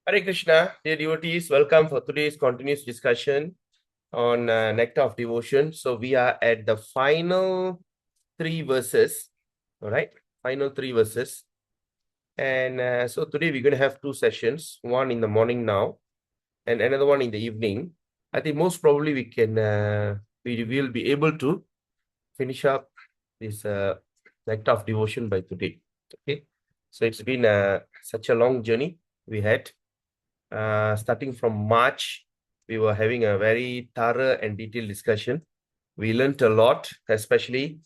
Hare Krishna, dear devotees, welcome for today's continuous discussion on Nectar of Devotion. So we are at the final three verses, all right? Final three verses. And so today we're going to have two sessions, one in the morning now and another one in the evening. I think most probably we will be able to finish up this Nectar of Devotion by today, okay? So it's been such a long journey we had. Starting from March, we were having a very thorough and detailed discussion. We learned a lot, especially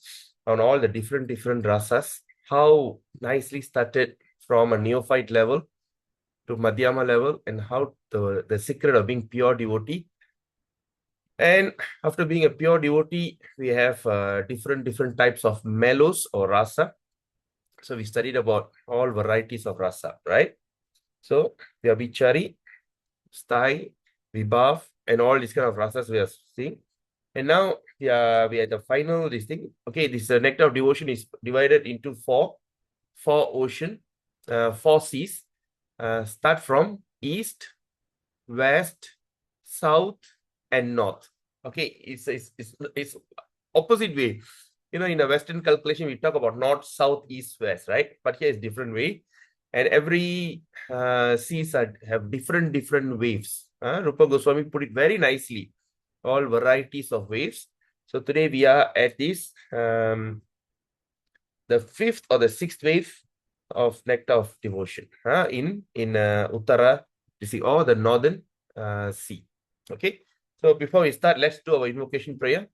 on all the different rasas, how nicely started from a neophyte level to Madhyama level, and how the secret of being pure devotee. And after being a pure devotee, we have different types of mellows or rasa. So we studied about all varieties of rasa, right? So we have Vichari, Sthai, Vibhav, and all these kind of rasas we are seeing. And now we are at the final this thing. Okay, this nectar of devotion is divided into four ocean, four seas. Start from east, west, south, and north. Okay, it's opposite way. You know, in a Western calculation, we talk about north, south, east, west, right? But here is different way. And every seas have different waves. Rupa Goswami put it very nicely. All varieties of waves. So today we are at this the fifth or the sixth wave of nectar of devotion in Uttara, you see, or the northern sea. Okay. So before we start, let's do our invocation prayer.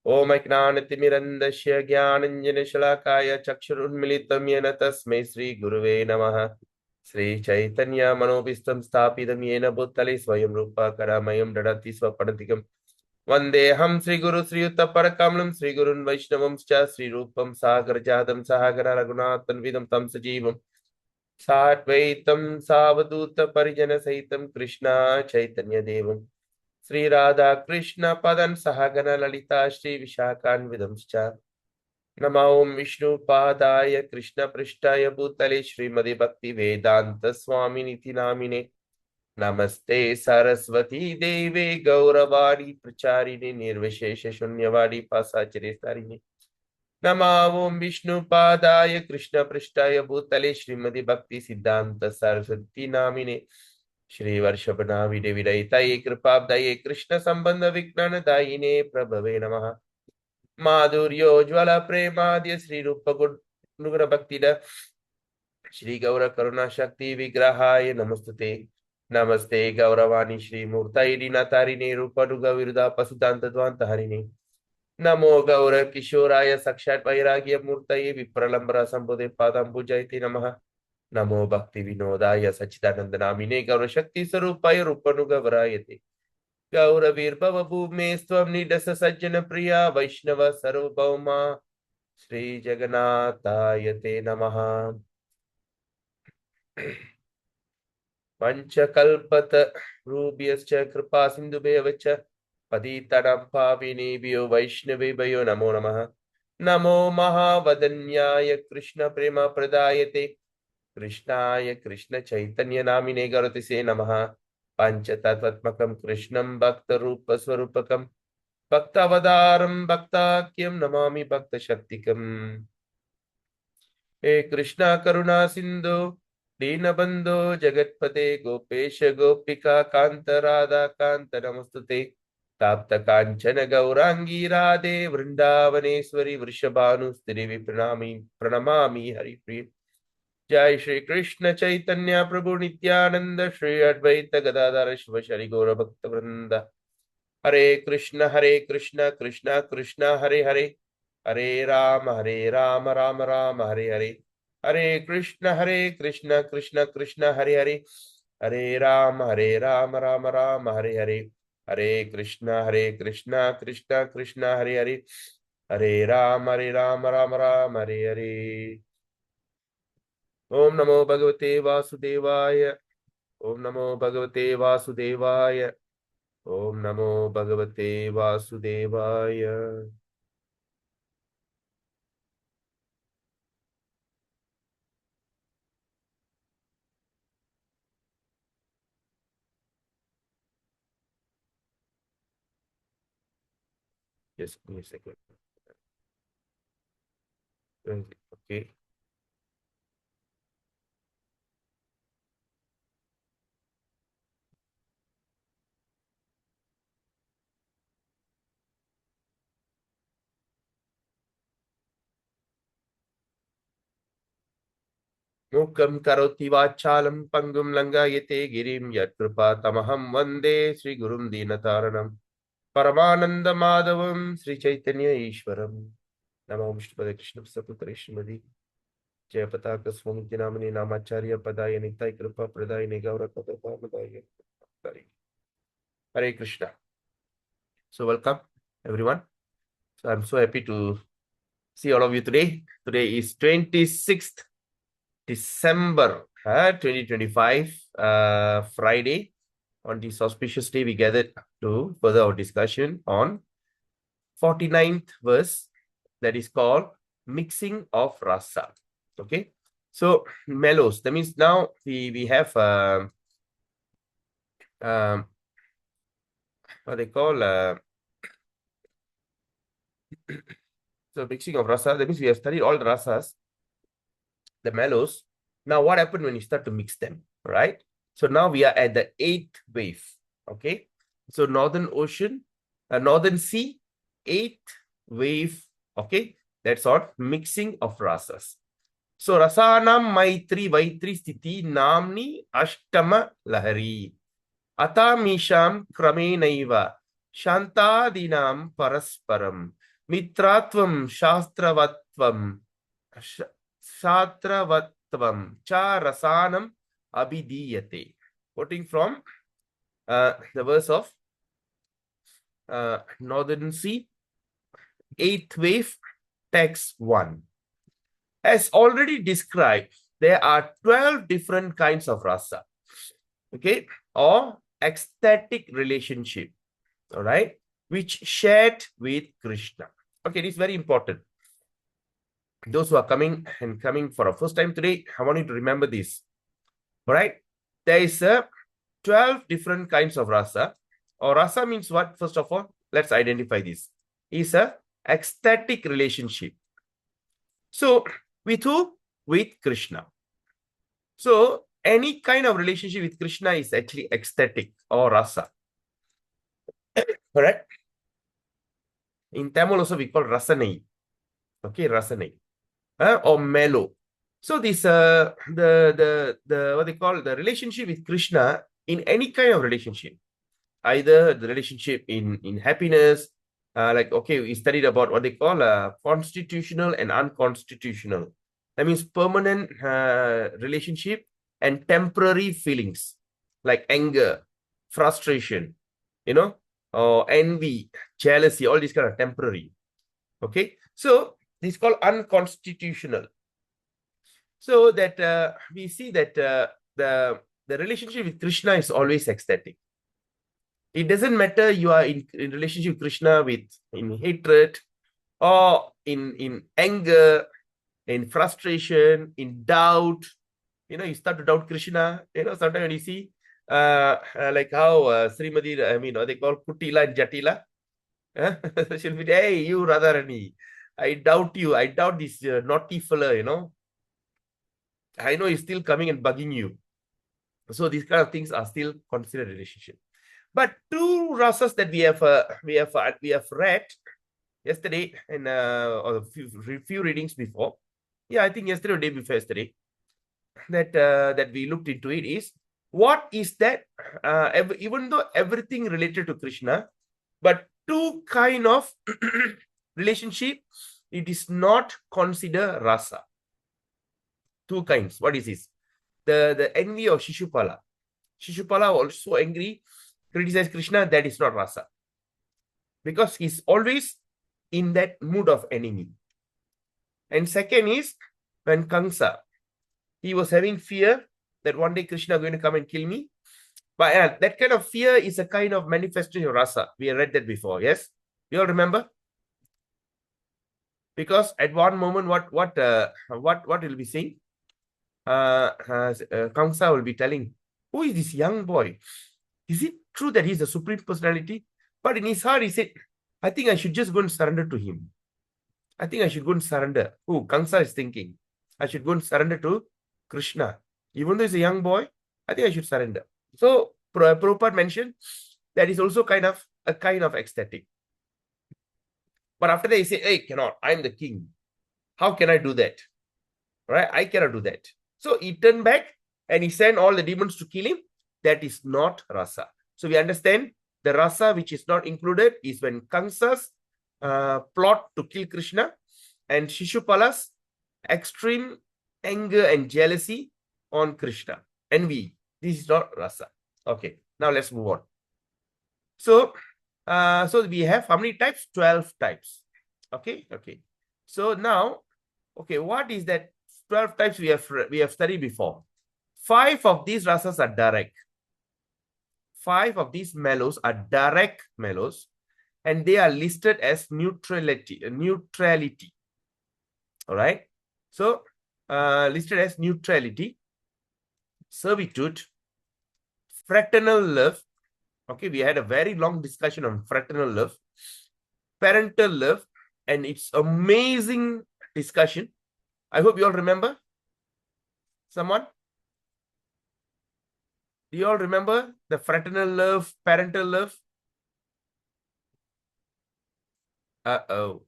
Om Ajnanatimirandasya Jnananjana Shalakaya Chakshurunmilitam Yena Tasmai Sri Guruve Namaha. Sri Chaitanya Manobistam Stapidam Yena Bhuttale Swayam Rupa Karamayam Dadati Swapadantikam. Vandeham Sri Guru Sri Yuta Parakamlam Sri Gurun Vaishnavam Sri Rupam Sagar Jadam Sahagara Raghunathan Vidam Tam Sajivam Satvaitam Savaduta Parijana Saitam Krishna Chaitanya Devam Sri Radha Krishna Padan Sahagana Lalita Shri Vishakan Vidamscha Nama Om Vishnu Padaya Krishna Prishtaya Bhutale Srimadi Bhakti Vedanta Swami Niti Namine Namaste Saraswati Deve Gauravani Pracharini Nirvishesha Shunyavadi Pasachare Sarini Nama Om Vishnu Padaya Krishna Prishtaya Bhutale Srimadi Bhakti Siddhanta Saraswati Namine Shri Varshabhanavi Devi Daitaye Kripabdaye Krishna Sambandha Vignana Dayine Prabhave Namaha Madhuryo Jwala Premadya Sri Rupa Gurugara Bhaktida Shri Gaura Karuna Shakti Vigrahaya Namastute Namaste Gauravani Shri Murtai Natharini Rupanuga Virudha Pasudanta Dvanta Harini Namo Gaura Kishoraya Sakshat Vairagya Murtai Vipralambra Sambode Padam Pujaiti Namaha Namo Bhakti Vinodaya Sachidananda Namine Gaura Shakti Sarupaya Rupanuga Varayate Gaura Virbhava Bhume Svam Nidasa Sajjana Priya Vaishnava Sarvabhauma Shri Jagannatayate Namaha Panchakalpat Rubyascha Kripa Sindhubheva Paditaram Pavinebhyo Vaishnavebhyo Namo Namaha Namo Mahavadanyaya Krishna Prema Pradayate Krishnaya Krishna Chaitanya Namine Garati Se Namaha Panchatattvatmakam Krishnam Bhakta Rupa Swarupakam Bhaktavadaram Bhaktakyam Namami Bhakta Shaktikam He Krishna Karuna Sindhu Deenabandhu Jagatpate Gopesha Gopika Kanta Radha Kanta Namastute Tapta Kanchana Gaurangi Radhe Vrindavaneshwari Vrishabhanu Devi Pranamami Hari Priya Jai Shri Krishna Chaitanya Prabhu Nityananda Shri Advaita Gadadhara Shiva Shri Gaura Bhakta Vrinda Hare Krishna Krishna Krishna Hare Hare Hare Rama Rama Rama Hare Hare Hare Krishna Krishna Krishna Hare Hare Hare Rama Rama Rama Hare Hare Hare Krishna Krishna Krishna Hare Hare Hare Rama Rama Rama Hare Hare Om Namo Bhagavate Vasudevaya Om Namo Bhagavate Vasudevaya Om Namo Bhagavate Vasudevaya Yes, give me a second. Okay. Mukam karoti vachalam pangum langayate girim yatkrupa tamaham vande Sri Gurum Dinataranam Paramananda Madhavam Sri Chaitanya Ishwaram Namo Vishnupada Krishna Saputra Srimadi Jayapataka Swami Namani Namacharya Padaya Nitai Kripa Pradaya Gaura Katapa Madaya Hare Krishna. So welcome everyone. So I'm so happy to see all of you today. Today is 26th December 2025, Friday. On this auspicious day, we gathered to further our discussion on 49th verse that is called mixing of rasa. Okay, so mellows. That means now we have what they call so mixing of rasa. That means we have studied all the rasas, the mellows. Now, what happened when you start to mix them, right? So now we are at the 8th wave. Okay, so Northern Ocean, Northern Sea, 8th wave. Okay, that's all mixing of rasas. So rasanam maitri vaitri sthiti namni ashtama lahari atamisham kramenaiva shantadinam parasparam mitratvam shastravatvam shatravatvam cha rasanam abhidiyate. Quoting from the verse of Northern Sea, 8th wave, text 1. As already described, there are 12 different kinds of rasa, okay, or ecstatic relationship, all right, which shared with Krishna. Okay, this is very important. Those who are coming for a first time today, I want you to remember this, all right? There is 12 different kinds of rasa, or rasa means what? First of all, let's identify this. Is a ecstatic relationship. So, with who? With Krishna. So, any kind of relationship with Krishna is actually ecstatic or rasa. Correct? In Tamil also we call rasanai. Okay, rasanai. Or mellow. So this the what they call the relationship with Krishna in any kind of relationship, either the relationship in happiness, like okay, we studied about what they call constitutional and unconstitutional. That means permanent relationship and temporary feelings like anger, frustration, or envy, jealousy, all these kind of temporary. Okay, so this is called unconstitutional. So that we see that the relationship with Krishna is always ecstatic. It doesn't matter you are in relationship with Krishna in hatred or in anger, in frustration, in doubt. You start to doubt Krishna. Sometimes when you see like how Srimadi, I mean, they call Kutila and Jatila. She'll be, hey, you Radharani, I doubt you. I doubt this naughty fella, I know he's still coming and bugging you. So these kind of things are still considered relationship. But two rasas that we have read yesterday and or a few readings before. Yeah, I think yesterday or day before yesterday that we looked into it is what is that? Even though everything related to Krishna, but two kind of relationship, it is not considered rasa. Two kinds. What is this? The envy of Shishupala. Shishupala was so angry, criticized Krishna, that is not rasa. Because he's always in that mood of enemy. And second is when Kamsa, he was having fear that one day Krishna is going to come and kill me. But that kind of fear is a kind of manifestation of rasa. We have read that before, yes? You all remember? Because at one moment, what will be saying? Kamsa will be telling, who is this young boy? Is it true that he's the supreme personality? But in his heart, he said, I think I should just go and surrender to him. I think I should go and surrender. Who? Kamsa is thinking. I should go and surrender to Krishna. Even though he's a young boy, I think I should surrender. So Prabhupada mentioned that is also kind of ecstatic. But after that, he said, hey, cannot. I'm the king. How can I do that? Right? I cannot do that. So he turned back and he sent all the demons to kill him. That is not Rasa. So we understand the Rasa which is not included is when Kamsa's plot to kill Krishna and Shishupala's extreme anger and jealousy on Krishna. Envy. This is not Rasa. Okay. Now let's move on. So, so we have how many types? 12 types. Okay. Okay. So now, okay, what is that 12 types we have studied before? 5 of these rasas are direct. 5 of these mellows are direct mellows, and they are listed as neutrality. All right. So, listed as neutrality, servitude, fraternal love. Okay, we had a very long discussion on fraternal love, parental love, and it's amazing discussion. I hope you all remember. Someone? Do you all remember the fraternal love, parental love? Uh-oh.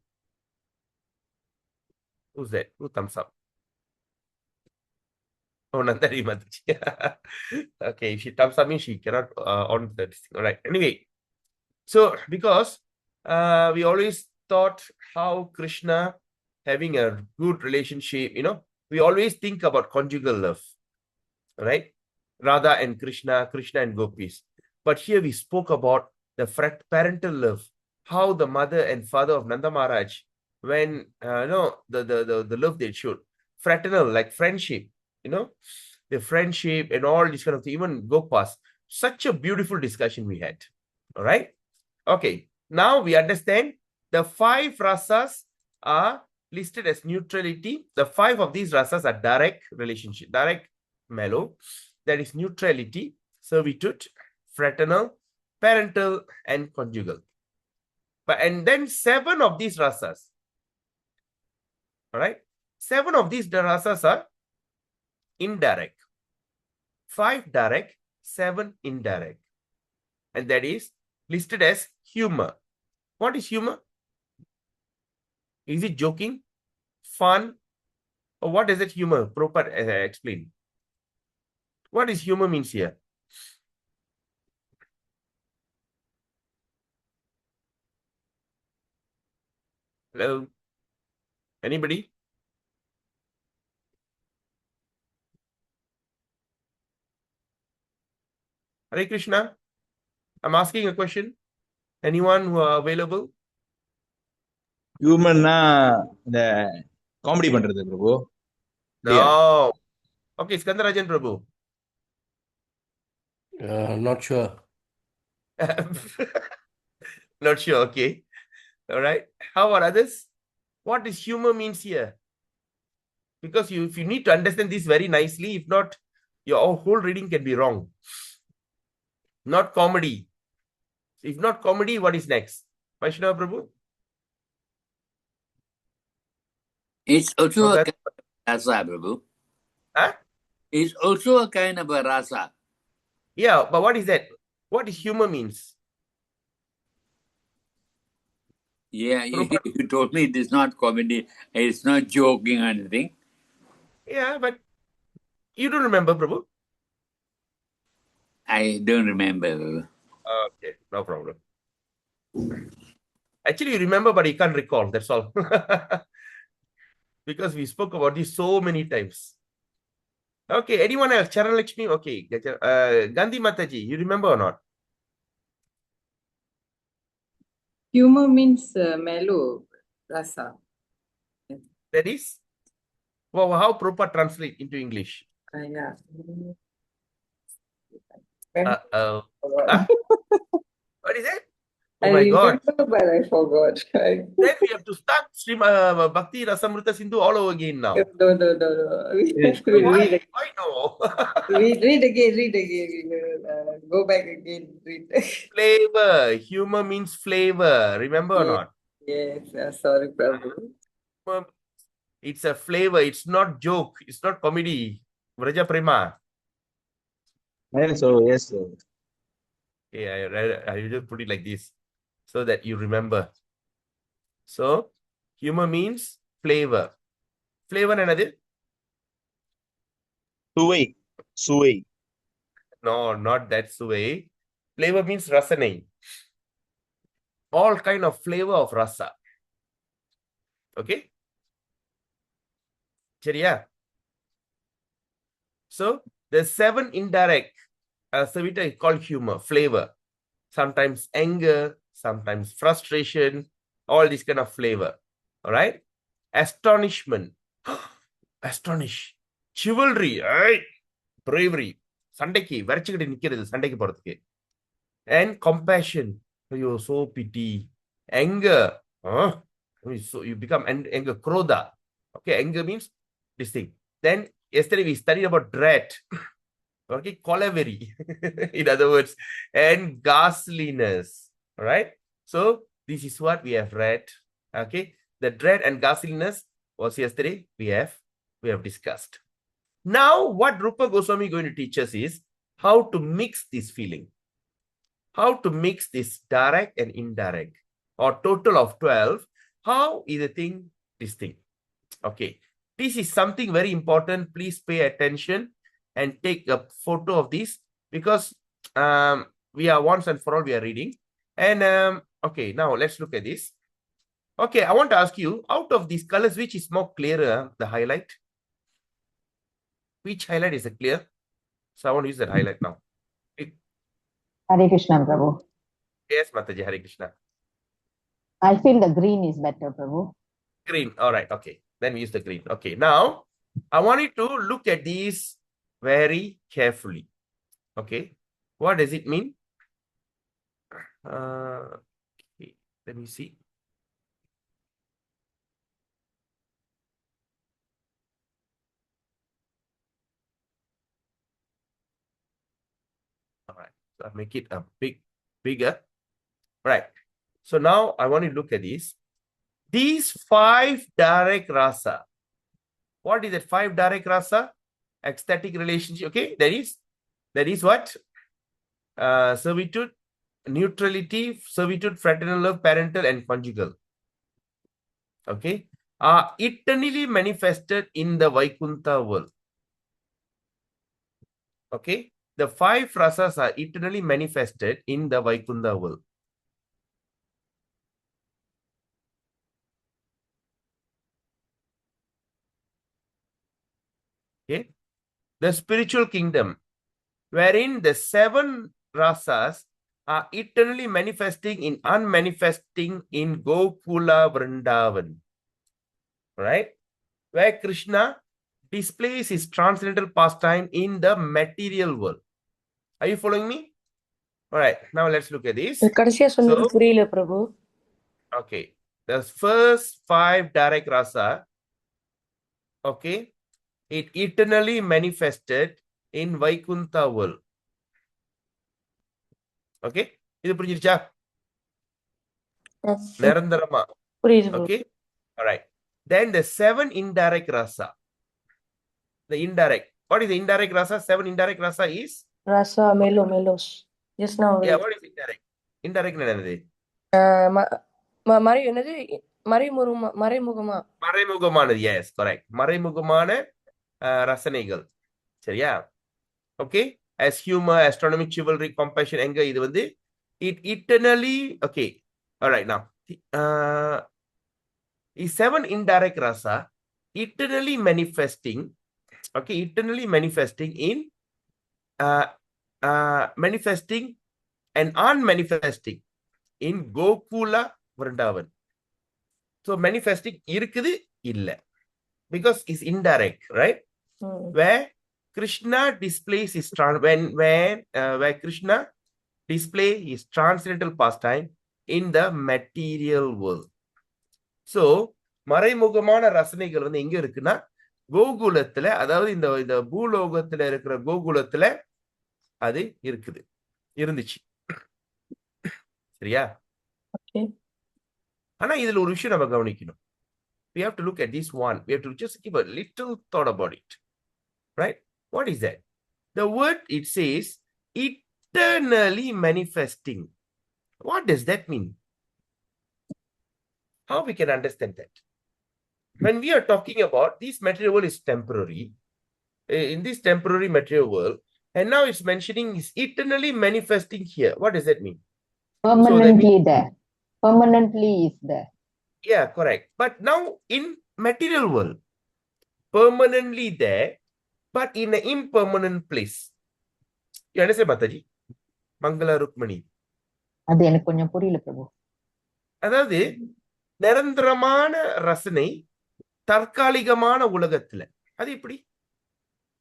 Who's that? Who thumbs up? Oh, Nandari Mataji. Okay, if she thumbs up, means she cannot on the thing. All right. Anyway, so because we always thought how Krishna having a good relationship, we always think about conjugal love, right? Radha and Krishna, Krishna and gopis. But here we spoke about the parental love, how the mother and father of Nanda Maharaj, when the love they showed, fraternal, like friendship, the friendship and all this kind of thing, even Gopas. Such a beautiful discussion we had. All right. Okay. Now we understand the 5 rasas are listed as neutrality. The 5 of these rasas are direct relationship, direct mellow. That is neutrality, servitude, fraternal, parental, and conjugal. And then 7 of these rasas. All right. 7 of these rasas are indirect. 5 direct, 7 indirect. And that is listed as humor. What is humor? Is it joking, fun, or what is it humor? Proper explain. What is humor means here? Hello? Anybody? Hare Krishna. I'm asking a question. Anyone who are available? ஹியூமன்னா இந்த comedy பண்றது பிரபு. No. Okay, Skandarajan Prabhu. Not sure. Not sure. Okay. All right. How about others? What does humor means here? Because if you need to understand this very nicely, if not, your whole reading can be wrong. Not comedy. If not comedy, what is next? Vaishnava Prabhu? It's also a kind of rasa, Prabhu. Huh? It's also a kind of a rasa. Yeah, but what is that? What is humor means? Yeah, you told me it is not comedy, it's not joking or anything. Yeah, but you don't remember, Prabhu? I don't remember. Okay, no problem. Actually, you remember, but you can't recall. That's all. Because we spoke about this so many times. Okay, anyone else? Charan Lakshmi? Okay. Gandhi Mataji, you remember or not? Humor means mellow, rasa. That is? Well, how proper translate into English? Yeah. Uh-oh. Huh? What is it? Oh I my God. remember, but I forgot. Then we have to start Bhakti Rasamrita Sindhu all over again now. No. We have to read again. Why no? Read again. Go back again. Read. Flavor. Humor means flavor. Remember or Yes. not? Yes. Sorry, Prabhu. Humor, it's a flavor. It's not joke. It's not comedy. Vraja Prema. Yes, so yes, sir. Okay, I just put it like this so that you remember. So, humor means flavor. Flavor another? சுவை சுவை No, not that way. Flavor means rasanai. All kind of flavor of rasa. Okay? Chariya? So, the 7 indirect savita is called humor, flavor. Sometimes anger, sometimes frustration, all this kind of flavor. All right? Astonishment. Astonish. Chivalry. Right? Bravery. சண்டைக்கு வரைச்சுக்கிட்டு நிக்கிறது சண்டைக்கு போறதுக்கு. And compassion. You so pity. Anger. So you become anger. Krodha. Okay, anger means this thing. Then yesterday we studied about dread. Okay, colaveri. In other words, and ghastliness. All right. So this is what we have read. Okay, the dread and ghastliness was yesterday. We have discussed. Now, what Rupa Goswami is going to teach us is how to mix this feeling. How to mix this direct and indirect, or total of 12. How is the thing, this thing? Okay, this is something very important. Please pay attention and take a photo of this, because we are once and for all we are reading. And okay, now let's look at this. Okay, I want to ask you, out of these colors, which is more clearer, the highlight? Which highlight is clear? So I want to use that highlight now. Hare Krishna, Prabhu. Yes, Mataji, Hare Krishna. I feel the green is better, Prabhu. Green. All right. Okay. Then we use the green. Okay. Now, I want you to look at these very carefully. Okay. What does it mean? Okay. Let me see. All right. So I'll make it a bigger. Right. So now I want you to look at this. These 5 direct rasa. What is that 5 direct rasa? Ecstatic relationship. Okay. That is what? Servitude, neutrality, servitude, fraternal love, parental, and conjugal. Okay. Are eternally manifested in the Vaikuntha world. Okay. The 5 rasas are eternally manifested in the Vaikuntha world. Okay. The spiritual kingdom, wherein the 7 rasas are eternally manifesting in unmanifesting in Gokula Vrindavan. Right? Where Krishna displays his transcendental pastime in the material world. Are you following me? All right. Now let's look at this. கடைசியா சொன்னது So, புரியல பிரபு. okay. The first 5 direct rasa, okay, it eternally manifested in Vaikuntha world. Okay. இது புரிஞ்சிருச்சா? நிரந்தரமா. புரியுது bro. Okay. All right. Then the 7 indirect rasa. The indirect. What is the indirect rasa? 7 indirect rasa is? Rasa melos. Just now. Yeah, what is indirect? Indirect என்னது? என்னது மறைமுகமா. மறைமுகமானது. Yes, correct. மறைமுகமான ரசனைகள். சரியா? Okay. As humor, astronomy, chivalry, compassion, anger, இது வந்து it eternally, okay. All right, now. Is 7 indirect rasa eternally manifesting, okay, eternally manifesting in manifesting and unmanifesting in Gokula Vrindavan. So manifesting இருக்குது இல்ல, because it's indirect, right? Where Krishna displays his where Krishna display his transcendental pastime in the material world. So மறைமுகமான ரசனைகள் வந்து எங்க இருக்குன்னா கோகுலத்துல, அதாவது இந்த பூலோகத்துல இருக்கிற கோகுலத்துல அது இருக்குது. இருந்துச்சு. சரியா? Okay. ஆனா இதுல ஒரு விஷயம் நம்ம கவனிக்கணும். We have to look at this one. We have to just give a little thought about it. Right? What is that? The word, it says eternally manifesting. What does that mean? How we can understand that? When we are talking about this material world is temporary, in this temporary material world, and now it's mentioning is eternally manifesting here. What does that mean? Permanently there. Permanently is there. Yeah, correct. But now in material world, permanently there, but in an impermanent place. You understand, Mataji? Mangala Rukmani. அது எனக்கு கொஞ்சம் புரியல பிரபு. அதாவது நிரந்தரமான ரசனை தற்காலிகமான உலகத்துல. அது எப்படி?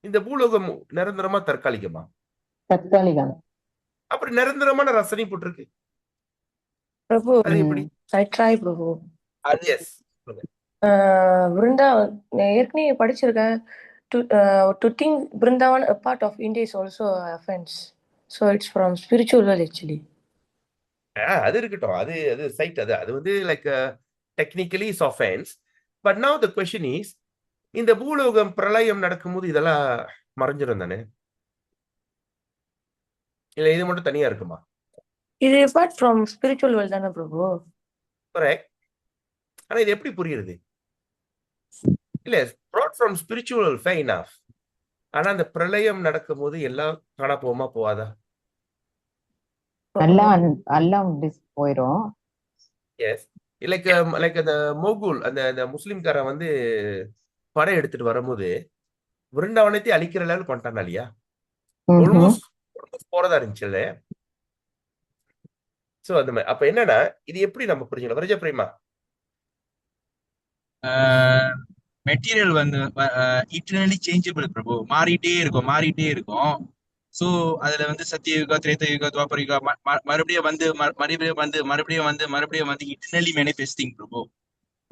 இந்த பூலோகம் நிரந்தரமா தற்காலிகமா? தற்காலிகம். அப்புறம் நிரந்தரமான ரசனை போட்டிருக்கு. Prabhu, அது எப்படி? I try, Prabhu. Yes. Vrindavan, ஏற்கனவே படிச்சிருக்கேன். To think Vrindavan a part of India is also an offense. So it's from spiritual world actually. அது இருக்கட்டும். அது சைட் அது வந்து like technically is offence. But நவ தி क्वेश्चन இஸ், இந்த பூலோகம் பிரளயம் நடக்கும்போது இதெல்லாம் மறைஞ்சிரும் தானே? இல்ல இது மட்டும் தனியா இருக்குமா? இது apart from spiritual world தானே பிரபு? கரெக்ட். ஆனா இது எப்படி புரியுது? இல்ல, brought from spiritual, fair enough. ஆனா அந்த பிரளயம் நடக்கும்போது எல்லாம் காணா போமா போவாதா? எல்லாம் போயிரும். எஸ். லைக் அந்த மோகுல், அந்த முஸ்லிம்காரன் வந்து படை எடுத்துட்டு வரும்போது விருந்தாவனத்தை அழிக்கிற லெவல் கொண்டானா இல்லையா? ஆல்மோஸ்ட் போறதா இருந்துச்சுல்ல. சோ அந்த மாதிரி. அப்ப என்னன்னா இது எப்படி நம்ம புரிஞ்சுக்கலாம்? வரஜா பிரேமா, மெட்டீரியல் வந்து இட்டர்னலி சேஞ்சபிள் பிரபு, மாறிட்டே இருக்கும். சோ அதுல வந்து சத்தியயுகா, திரேதயுகா, துவாபரயுகா, மறுபடியும் வந்து இட்டர்னலி மேனிஃபெஸ்டிங் பிரபு.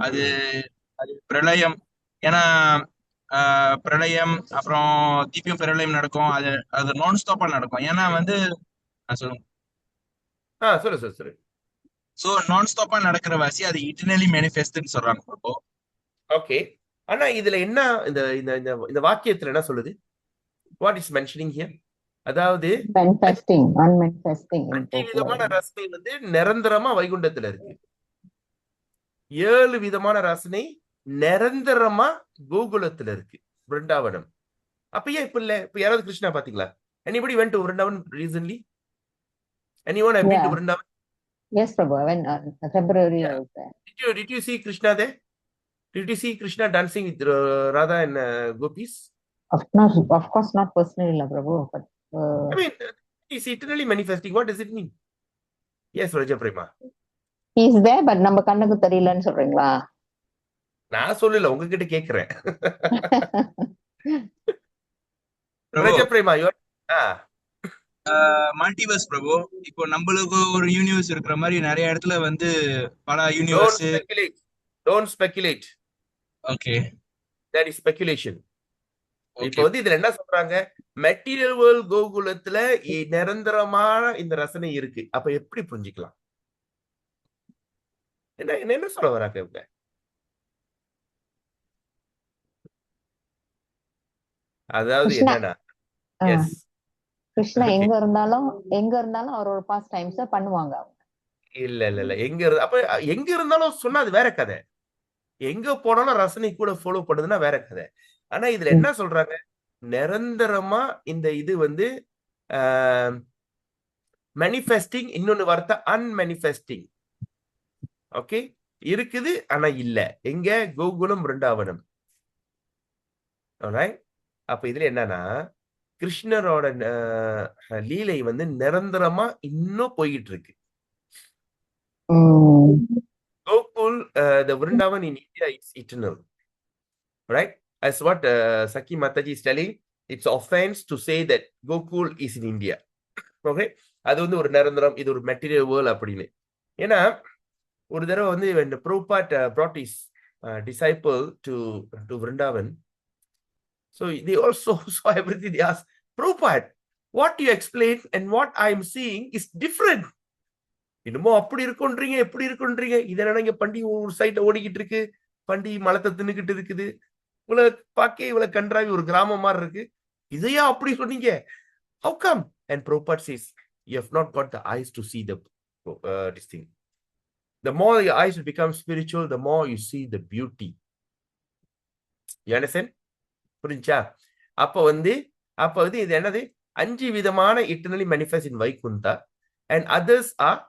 அது பிரளயம், ஏன்னா பிரளயம் அப்புறம் திருப்பியும் பிரளயம் நடக்கும். அது நான் ஸ்டாப்பா நடக்கும். ஏன்னா வந்து சொல்லுங்க. சொல்லு. சோ நான் ஸ்டாப்பா நடக்கிற வாசி அது இட்டர்னலி மேனிஃபெஸ்ட்னு சொல்றாங்க பிரபு. ஓகே. ஆனா இதுல என்ன இந்த இந்த இந்த வாக்கியத்துல என்ன சொல்லுது? What is mentioning here? அதாவது manifesting, unmanifesting. விதமான ரசனை வந்து நிரந்தரமா வைகுண்டத்துல இருக்கு. 7 விதமான ரசனை நிரந்தரமா கோகுலத்துல இருக்கு, பிருந்தாவனம். அப்ப ஏன் இப்ப இல்ல? இப்ப யாராவது கிருஷ்ணா பாத்தீங்களா? Anybody went to Vrindavan recently? Anyone have been to Vrindavan? Yes, Prabhu. When February Yeah. was there. Did you see Krishna there? Did you see Krishna dancing with Radha and gopis? Of course not personally, Prabhu. But I mean, he's eternally manifesting. What does it mean? Yes, Raja Prema. he is there, but நம்ம கண்ணுக்கு தெரியலன்னு சொல்றீங்களா? நான் சொல்லல, உங்ககிட்ட கேக்குறேன். Raja Prema, multiverse பிரபு. இப்போ நம்மளுக்கு ஒரு யூனிவர்ஸ் இருக்கிற மாதிரி நிறைய இடத்துல வந்து பல universe. Don't speculate. Okay. That is speculation. இப்போ வந்து இதுல என்ன சொல்றாங்க? மெட்டீரியல் வேர்ல்ட் கோகுலத்துல நிரந்தரமான இந்த ரசனை இருக்கு. அப்ப எப்படி புரிஞ்சுக்கலாம்? என்ன சொல்ல வராங்க இவங்க? அதாவது என்னன்னா, எஸ், கிருஷ்ணா எங்க இருந்தாலும் அவரோட பாஸ்ட் டைம்ஸ் பண்ணுவாங்க. இல்ல அப்ப எங்க இருந்தாலும் சொன்னா அது வேற கதை. எங்க போனாலும் ரசனை கூட ஃபாலோ பண்ணுதுன்னா வேற கதை. ஆனா இதுல என்ன சொல்றாங்க? நிரந்தரமா இந்த இது வந்து மேனிஃபெஸ்டிங், இன்னொன்னு வார்த்தை அன்மேனிஃபெஸ்டிங். ஓகே, இருக்குது ஆனா இல்ல. எங்க? கோகுலம், பிருந்தாவனம். அப்ப இதுல என்னன்னா, கிருஷ்ணரோட லீலை வந்து நிரந்தரமா இன்னும் போயிட்டு இருக்கு. Gokul, the Vrindavan in India is eternal, right? As what Saki Mataji is telling, it's offense to say that Gokul is in India. Okay, அது வந்து ஒரு நிரந்தரம், இது ஒரு மெட்டீரியல் வேர்ல்ட் அப்படின்னு. ஏன்னா ஒரு தடவை வந்து when Prabhupada brought his disciple to Vrindavan, so they also saw everything. They asked, Prabhupada, what you explain and what I am seeing is different. என்னமோ அப்படி இருக்குன்றீங்க, எப்படி இருக்குன்றீங்க. இதை நினைங்க, பண்டி ஒரு சைட்ல ஓடிக்கிட்டு இருக்கு, பண்டி மலத்தை தின்னுக்கிட்டு இருக்குது. இவ்வளவு பார்க்க இவ்வளவு கன்றாவி ஒரு கிராமம் மாதிரி இருக்கு. இதையா அப்படி சொன்னீங்க? How come? And Prabhupada says, you have not got the eyes to see this thing. The more your eyes become spiritual, the more you see the beauty. You understand? புரிஞ்சா? அப்ப வந்து இது என்னது? 5 விதமான eternally manifest in Vaikunta and others are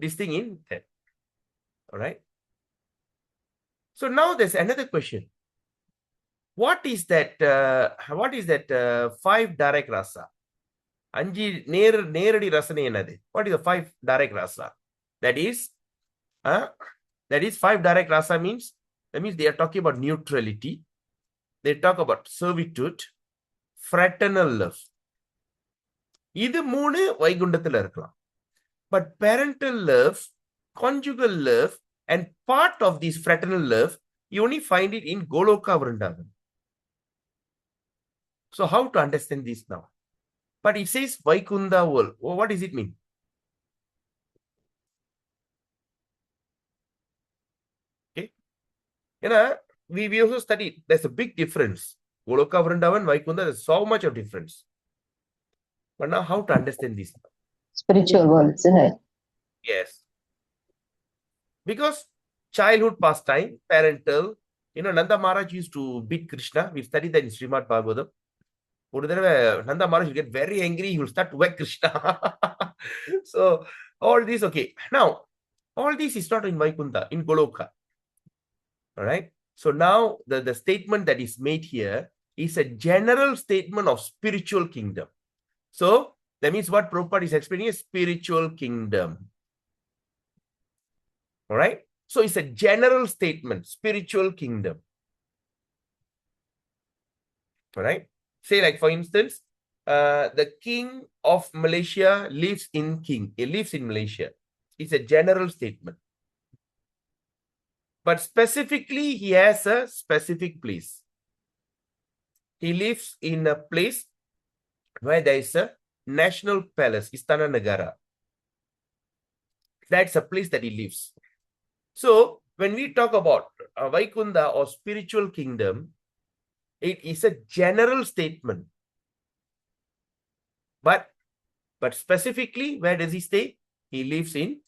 this thing in there. All right? So now there's another question. What is that 5 direct rasa? 5 நேரடி ரசனை என்னது? What is the 5 direct rasa? That is 5 direct rasa means they are talking about neutrality. They talk about servitude, fraternal love. இது 3 வைகுண்டத்துல இருக்கலாம். But parental love, conjugal love and part of this fraternal love, you only find it in Goloka Vrindavan. So how to understand this now? But it says Vaikunda world. Oh, what does it mean? Okay. We also studied there's a big difference. Goloka Vrindavan, Vaikunda, there's so much of difference. But now how to understand this? Spiritual world, isn't it? Yes. Because childhood pastime, parental, Nanda Maharaj used to beat Krishna. We studied that in Srimad Bhagavatam. Nanda Maharaj will get very angry. He will start to whack Krishna. So all this, okay. Now, all this is not in Vaikunta, in Goloka. All right. So now the statement that is made here is a general statement of spiritual kingdom. So that means what Prabhupada is explaining is spiritual kingdom. All right. So it's a general statement, spiritual kingdom. All right. Say like, for instance, the king of Malaysia lives in Malaysia. It's a general statement. But specifically, he has a specific place. He lives in a place where there is a national palace, Istana Negara. That's a place that he lives. So, when we talk about Vaikunda or spiritual kingdom, it is a general statement. But specifically, where does he stay? He lives in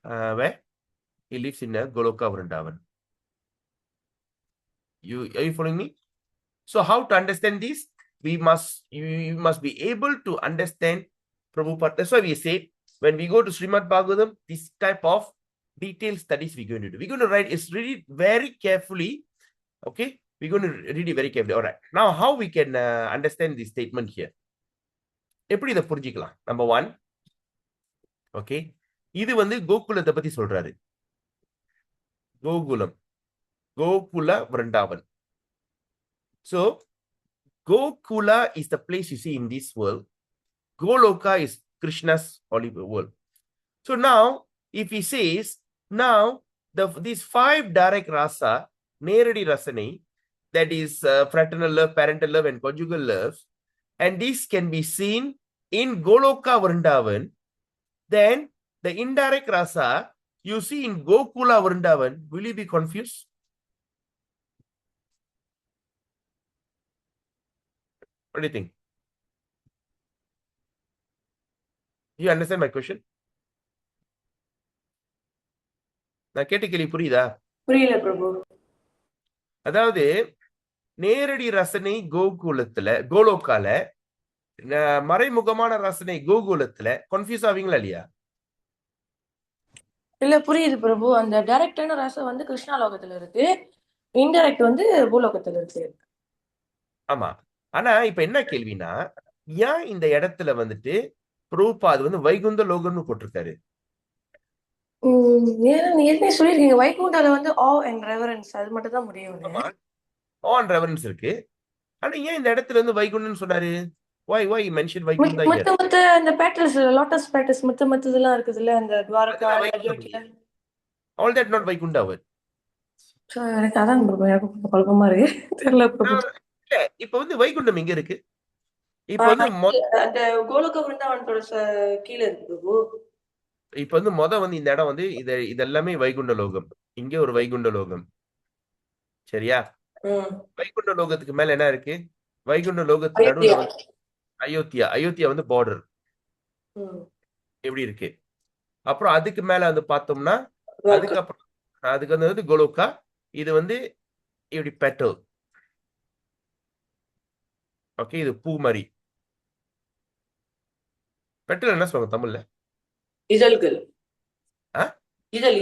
where? He lives in Goloka Vrindavan. Are you following me? So how to understand this? You must be able to understand Prabhupada. That's why we say when we go to Srimad Bhagavatam, this type of detailed studies we're going to do. We're going to read it very carefully. Okay, we're going to read it very carefully. All right. Now, how we can understand this statement here? எப்படி இதை புரிஞ்சிக்கலாம்? Number 1. Okay. இது வந்து கோகுலத்தை பத்தி சொல்றாரு. Gokulam. Gokula Vrindavan. So, Gokula is the place you see in this world. Goloka is Krishna's holy world. So now, if he says, now, these 5 direct rasa, Neradi Rasani, that is fraternal love, parental love, and conjugal love, and this can be seen in Goloka Vrindavan, then the indirect rasa you see in Gokula Vrindavan, will you be confused? What do you think? You understand my question? நான் கேட்ட கேள்வி புரியுதா? புரியல பிரபு. அதாவது நேரடி ரசனை கோலோக்கால, மறைமுகமான ரசனை கோகுலத்துல கன்ஃபியூஸ் ஆவீங்களா இல்லையா? இல்ல புரியுது பிரபு. அந்த டைரக்டான ரசம் வந்து கிருஷ்ணா லோகத்துல இருக்கு, இன்டைரக்ட் வந்து பூலோகத்துல இருக்கு. ஆமா. ஆனா இப்ப என்ன கேள்வினா, ஏன் இந்த இடத்துல வந்துட்டு பிரபுபாத் வந்து வைகுந்த லோகம்னு போட்டிருக்காரு? ஏற்கனவே சொல்லிருக்கீங்க வைகுண்டால வந்து ஆ அண்ட் ரெவரன்ஸ் அது மட்டும் தான் முடியும். ஆ அண்ட் ரெவரன்ஸ் இருக்கு. ஆனா ஏன் இந்த இடத்துல இருந்து வைகுண்டம்னு சொன்னாரு? Why he mentioned Vaikunda here? மத்த அந்த பேட்டல்ஸ், லோட்டஸ் பேட்டல்ஸ் மத்ததெல்லாம் இருக்குதுல்ல, அந்த Dwarka, Ayodhya. All that not Vaikunda word. எனக்கு அதான் பிரபு, எனக்கு குழப்பமா இருக்கு, தெரியல பிரபு. இல்ல, இப்ப வந்து வைகுண்டம் எங்க இருக்கு? இப்ப வந்து அந்த கோலோக விருந்தாவனத்தோட கீழே இருக்கு பிரபு. இப்ப வந்து வந்து இந்த இடம் வந்து இதெல்லாமே வைகுண்ட லோகம். இங்க ஒரு வைகுண்ட லோகம். சரியா? வைகுண்ட லோகத்துக்கு மேல என்ன இருக்கு? வைகுண்ட லோகத்துக்கு நடுவுல வந்து அயோத்தியா வந்து பார்டர் எப்படி இருக்கு? அப்புறம் அதுக்கு மேல வந்து பார்த்தோம்னா அதுக்கு வந்து கோலோக்கா. இது வந்து இப்படி பெட்டல். ஓகே, இது பூ மாதிரி. பெட்டல் என்ன சொல்லுவாங்க தமிழ்ல? இதழ்கள். ஆ? இதழ்.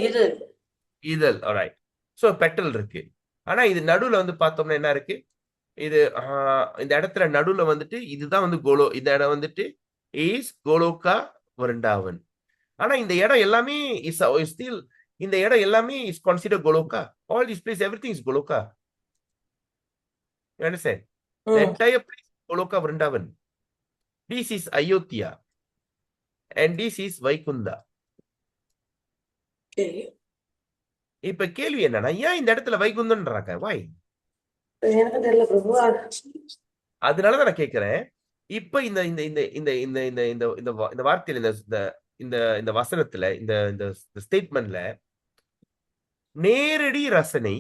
இதழ். ஆல்ரைட். சோ பெட்டல் இருக்கு. ஆனா இது நடுவுல வந்து பார்த்தோம்னா என்ன இருக்கு? இது இந்த இடத்துல நடுவுல வந்துட்டு இதுதான் வந்து இந்த இடம் வந்துட்டு இஸ் கோலோக்கா விருந்தாவன். ஆனா இந்த இடம் எல்லாமே இஸ் ஸ்டில் இந்த இடம் எல்லாமே is consider Goloka. All this place, everything is Goloka. You understand? The entire place is Goloka Vrindavan. This is Ayodhya. And this is Vaikunda. இப்ப கேள்வி என்னன்னா, ஏன் இந்த இடத்துல வைகுந்தன்றாங்க? Why? எனக்கு தெரியல பிரபு. அதனாலதான் நான் கேட்கிறேன். இப்ப இந்த இந்த இந்த இந்த இந்த இந்த இந்த இந்த இந்த வார்த்தையில இந்த இந்த இந்த வசனத்துல இந்த ஸ்டேட்மெண்ட்ல நேரடி ரசனை,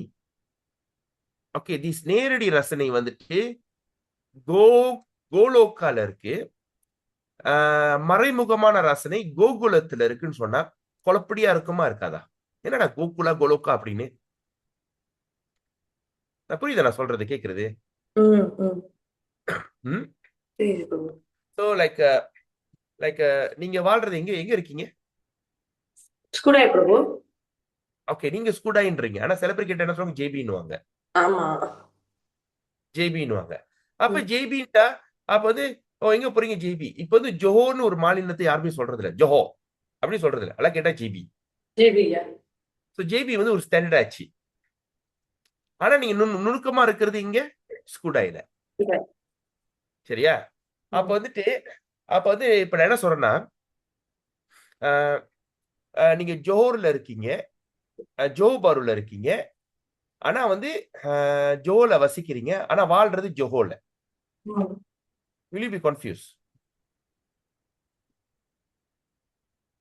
ஓகே, திஸ் நேரடி ரசனை வந்துட்டு கோலோக்கால இருக்கு. மறைமுகமான ரசனை கோகுலத்துல இருக்குன்னு சொன்னா குழப்படியா இருக்குமா இருக்காதா? என்னடா கோகுலா கோலோக்கா அப்படின்னு புரியுதா நான் சொல்றது? கேக்குறது? சோ லைக் நீங்க வாழ்றது எங்க இருக்கீங்க? ஸ்கூடாய் பிரபு. ஓகே, நீங்க ஸ்கூடாயின்றீங்க. ஆனா சில பேர் கிட்ட என்ன சொல்லுவாங்க? ஜேபின்னுவாங்க. ஆமா, ஜேபின்னுவாங்க. அப்ப ஜேபின்டா அப்ப வந்து எங்க போறீங்க ஜேபி? இப்ப வந்து ஜோஹோன்னு ஒரு மாநிலத்தை யாருமே சொல்றது இல்ல. ஜோஹோ அப்படி சொல்றது இல்ல. எல்லாம் கேட்டா ஜேபி. சோ ஜேபி வந்து ஒரு ஸ்டாண்டர்ட் ஆச்சு. ஆனா நீங்க நுணுக்கமா இருக்கிறது இங்க ஸ்கூடாயில. சரியா? அப்ப வந்து இப்ப நான் என்ன சொல்றேன்னா, நீங்க ஜோஹர்ல இருக்கீங்க, ஜோபாருல இருக்கீங்க. ஆனா வந்து ஜோல வசிக்கிறீங்க. ஆனா வாழ்றது ஜோஹோல. Will you be confused?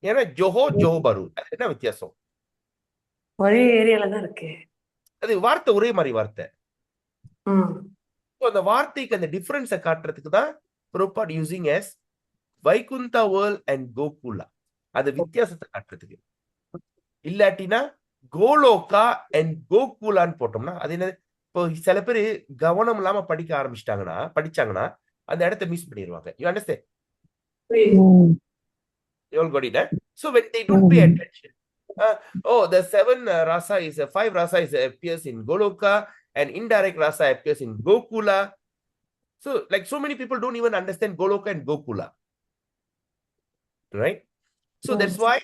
ஏன்னா ஜோபாரு என்ன வித்தியாசம்? ஒரே ஏரியால தான் இருக்கு. அது வார்த்தை ஒரே மாதிரி வார்த்தை. அந்த வார்த்தைக்கு அந்த டிஃபரன்ஸை காட்டுறதுக்கு தான் Prabhupada using as Vaikuntha world and Gokula. அது வித்தியாசத்தை காட்டுறதுக்கு. இல்லாட்டினா கோலோக்கா அண்ட் கோகுலான்னு போட்டோம்னா அது என்ன? இப்போ சில பேர் கவனம் இல்லாம படிச்சாங்கன்னா அந்த இடத்தை மிஸ் பண்ணிடுவாங்க. You understand? You all got it, eh? So when they don't pay attention, the 5 rasa appears in Goloka and indirect rasa appears in Gokula. So like so many people don't even understand Goloka and Gokula, right? So that's why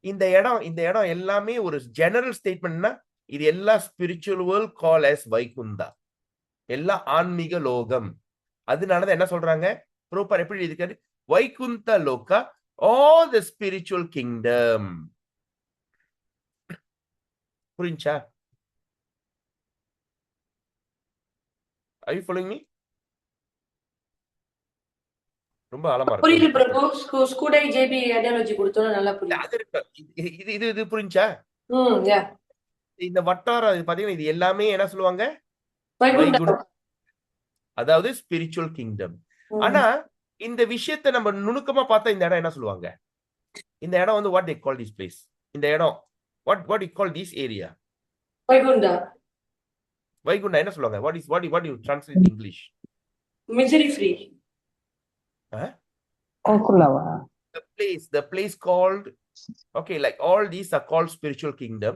இந்த இடம் எல்லாமே ஒரு general ஸ்டேட்மெண்ட்னா இது எல்லா spiritual world கால் as Vaikuntha, எல்லா ஆன்மீக லோகம். அதனாலதான் என்ன சொல்றாங்க ப்ரோப்பர் எப்படி இருக்காரு? வைகுந்த லோகா, all the spiritual kingdom. புரிஞ்சா? Are you following me? ரொம்ப ஆழமா இருக்கு. புரியுது பிரபு. ஸ்கூடை ஜேபி ஐடியாலஜி கொடுத்தோம்னா நல்லா புரியுது. இது புரிஞ்சா? இந்த வட்டாரம் பாத்தீங்கன்னா இது எல்லாமே என்ன சொல்லுவாங்க? வைகுண்டம், அதாவது ஸ்பிரிச்சுவல் கிங்டம். ஆனா இந்த விஷயத்தை நம்ம நுணுக்கமா பார்த்தா இந்த இடம் என்ன சொல்லுவாங்க? இந்த இடம் வந்து what they call this place? இந்த இடம் what you call this area? Vaikuntha என்ன சொல்லுவாங்க? what you translate in English? misery free. The place called, okay, like all these are called spiritual kingdom.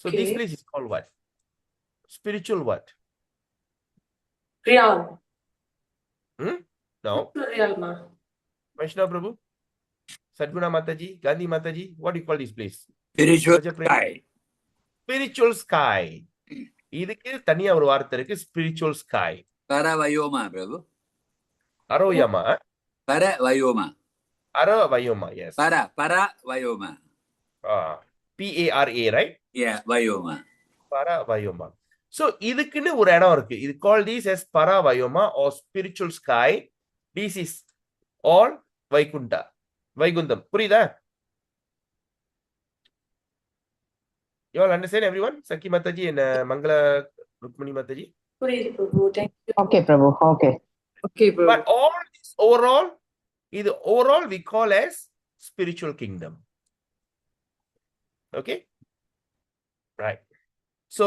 So this place is called what? Spiritual what? Real. No. Real ma. Vaishnav Prabhu, Sadguna Mataji, Gandhi Mataji, what do you call this place? Spiritual sky. Spiritual sky. இதுக்கு தனியா ஒரு வார்த்தை இருக்கு, spiritual sky. Paravayoma, Prabhu. Aroyama. Paravayoma. Aravayoma, yes. Paravayoma. P-A-R-A, right? Yeah, Vayoma. Paravayoma. So இதுக்குன்னு ஒரு இடம் இருக்கு. இது called this as Paravayoma or spiritual sky. This is all Vaikunta. Vaikundam. புரியுதா? You all understand, everyone? Saki Mataji and Mangala Rukmani Mataji. புரியுது பிரபு. Thank you. Okay, Prabhu. Okay. Okay, Prabhu. But all this overall, we call as spiritual kingdom. Okay? Right. So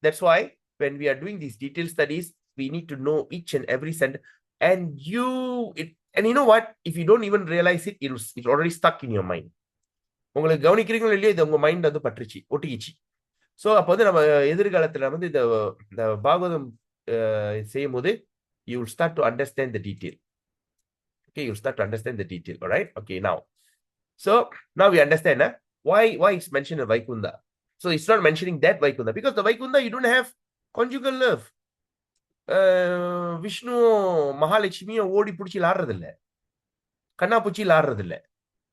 that's why when we are doing these detailed studies, we need to know each and every sentence. And you know what? If you don't even realize it, it's already stuck in your mind. உங்களுக்கு கவனிக்கிறீங்களோ இல்லையோ இது உங்க mind வந்து பற்றுச்சு, ஒட்டிக்கிச்சு. So அப்போ வந்து நம்ம எதிர்காலத்துல வந்து இந்த பாகவதம் செய்யும் போது you will start to understand the detail. Okay, you'll start to understand the detail. All right. Okay, now we understand why it's mentioned in Vaikunda. So it's not mentioning that Vaikunda because the Vaikunda you don't have conjugal love. Vishnu Mahalakshmiயும் ஓடி பிடிச்சி விளாடுறது இல்லை, கண்ணா பூச்சி விளாடுறது இல்லை,